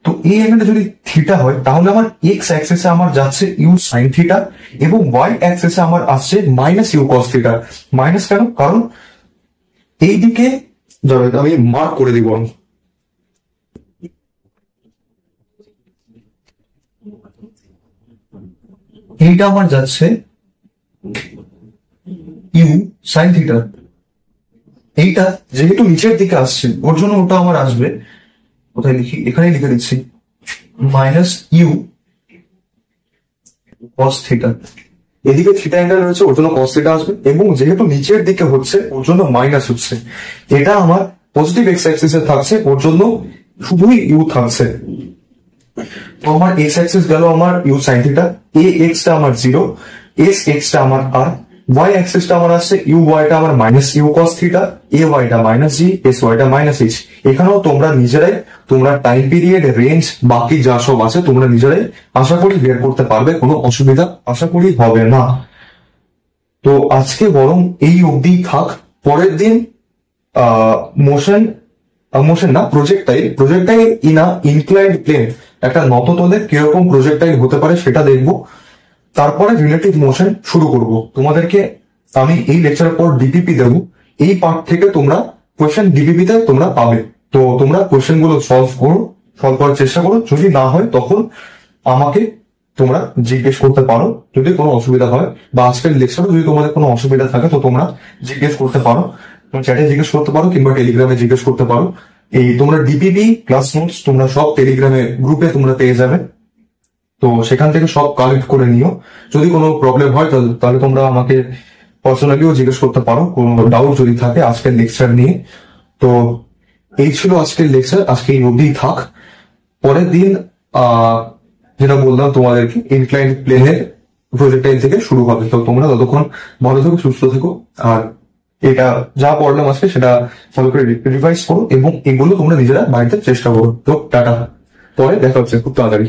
তো এই অ্যাঙ্গেলটা যদি থিটা হয় তাহলে আমার এক্স অ্যাক্সিসে আমার যাচ্ছে ইউ সাইন থিটা, এবং ওয়াই অ্যাক্সিসে আমার আসছে minus you cos theta. Minus কেন? কারণ এইদিকে আমি মার্ক করে দিব, এইটা আমার যাচ্ছে ইউ সাইন থিটা, এইটা যেহেতু নিচের দিকে আসছে ওর জন্য ওটা আমার আসবে, কোথায় লিখি, এখানে লিখে দিচ্ছি, মাইনাস ইউ কস থিটা। এদিকে থিটা অ্যাঙ্গেল রয়েছে ওর জন্য কস থিটা আসবে, এবং যেহেতু নিচের দিকে হচ্ছে ওর জন্য মাইনাস হচ্ছে। এটা আমার পজিটিভ এক্স অ্যাক্সিসে থাকছে, ওর জন্য শুধুই ইউ থাকছে। তো আমার এক্স অ্যাক্সিস গেল আমার ইউ সাইন থিটা, এ এক্স টা আমার 0, এস এক্স টা আমার আর, ওয়াই অ্যাক্সিসটা আমার আসছে ইউ ওয়াইটা আমার minus you cos theta, a ওয়াইটা মাইনাস জি, এস ওয়াইটা মাইনাস এইচ। এখানেও তোমরা নিজেরাই তোমরা টাইম পিরিয়ড, রেঞ্জ বাকি যা সব আছে তোমরা নিজেরাই আশা করি বের করতে পারবে, কোনো অসুবিধা আশা করি হবে না। তো আজকে বরং এই অবধি থাক, পরের দিন মোশন না projectile in a inclined plane, একটা নততলে কিরকম প্রজেক্টাইল হতে পারে সেটা দেখবো। তারপরে রিলেটিভ মোশন শুরু করব। তোমাদেরকে আমি এই লেকচারের পর ডিপিপি দেবো, এই পার্ট থেকে তোমরা কোয়েশ্চেন ডিপিপিতে তোমরা পাবে। তো তোমরা কোয়েশ্চেন গুলো সলভ করার চেষ্টা করো, যদি না হয় তখন আমাকে তোমরা জিজ্ঞেস করতে পারো যদি কোনো অসুবিধা হয়, বা আজকের লেকচারও যদি তোমাদের কোনো অসুবিধা থাকে তো তোমরা জিজ্ঞেস করতে পারো। তুমি চ্যাটে জিজ্ঞেস করতে পারো কিংবা টেলিগ্রামে জিজ্ঞেস করতে পারো। এই তোমরা ডিপিপি ক্লাস নোটস তোমরা সব টেলিগ্রামে গ্রুপে তোমরা পেয়ে যাবে, তো সেখান থেকে সব কালেক্ট করে নিও। যদি কোনো প্রবলেম হয় তাহলে তোমরা আমাকে পার্সোনালিও জিজ্ঞেস করতে পারো কোনো ডাউট যদি থাকে আজকের লেকচার নিয়ে। তো এই ছিল আজকের লেকচার, আজকে এই অবধিই থাক। পরের দিন যেটা বললাম তোমাদেরকে ইনক্লাইন প্লেনের প্রজেক্টাইল থেকে শুরু হবে। তো তোমরা ততক্ষণ ভালো থেকো, সুস্থ থেকো, আর এটা যা পড়লাম আজকে সেটা ভালো করে রিভাইজ করো এবং এগুলো তোমরা নিজেরা বাড়িতে চেষ্টা করো। তো টাটা, পরে দেখা হচ্ছে খুব তাড়াতাড়ি।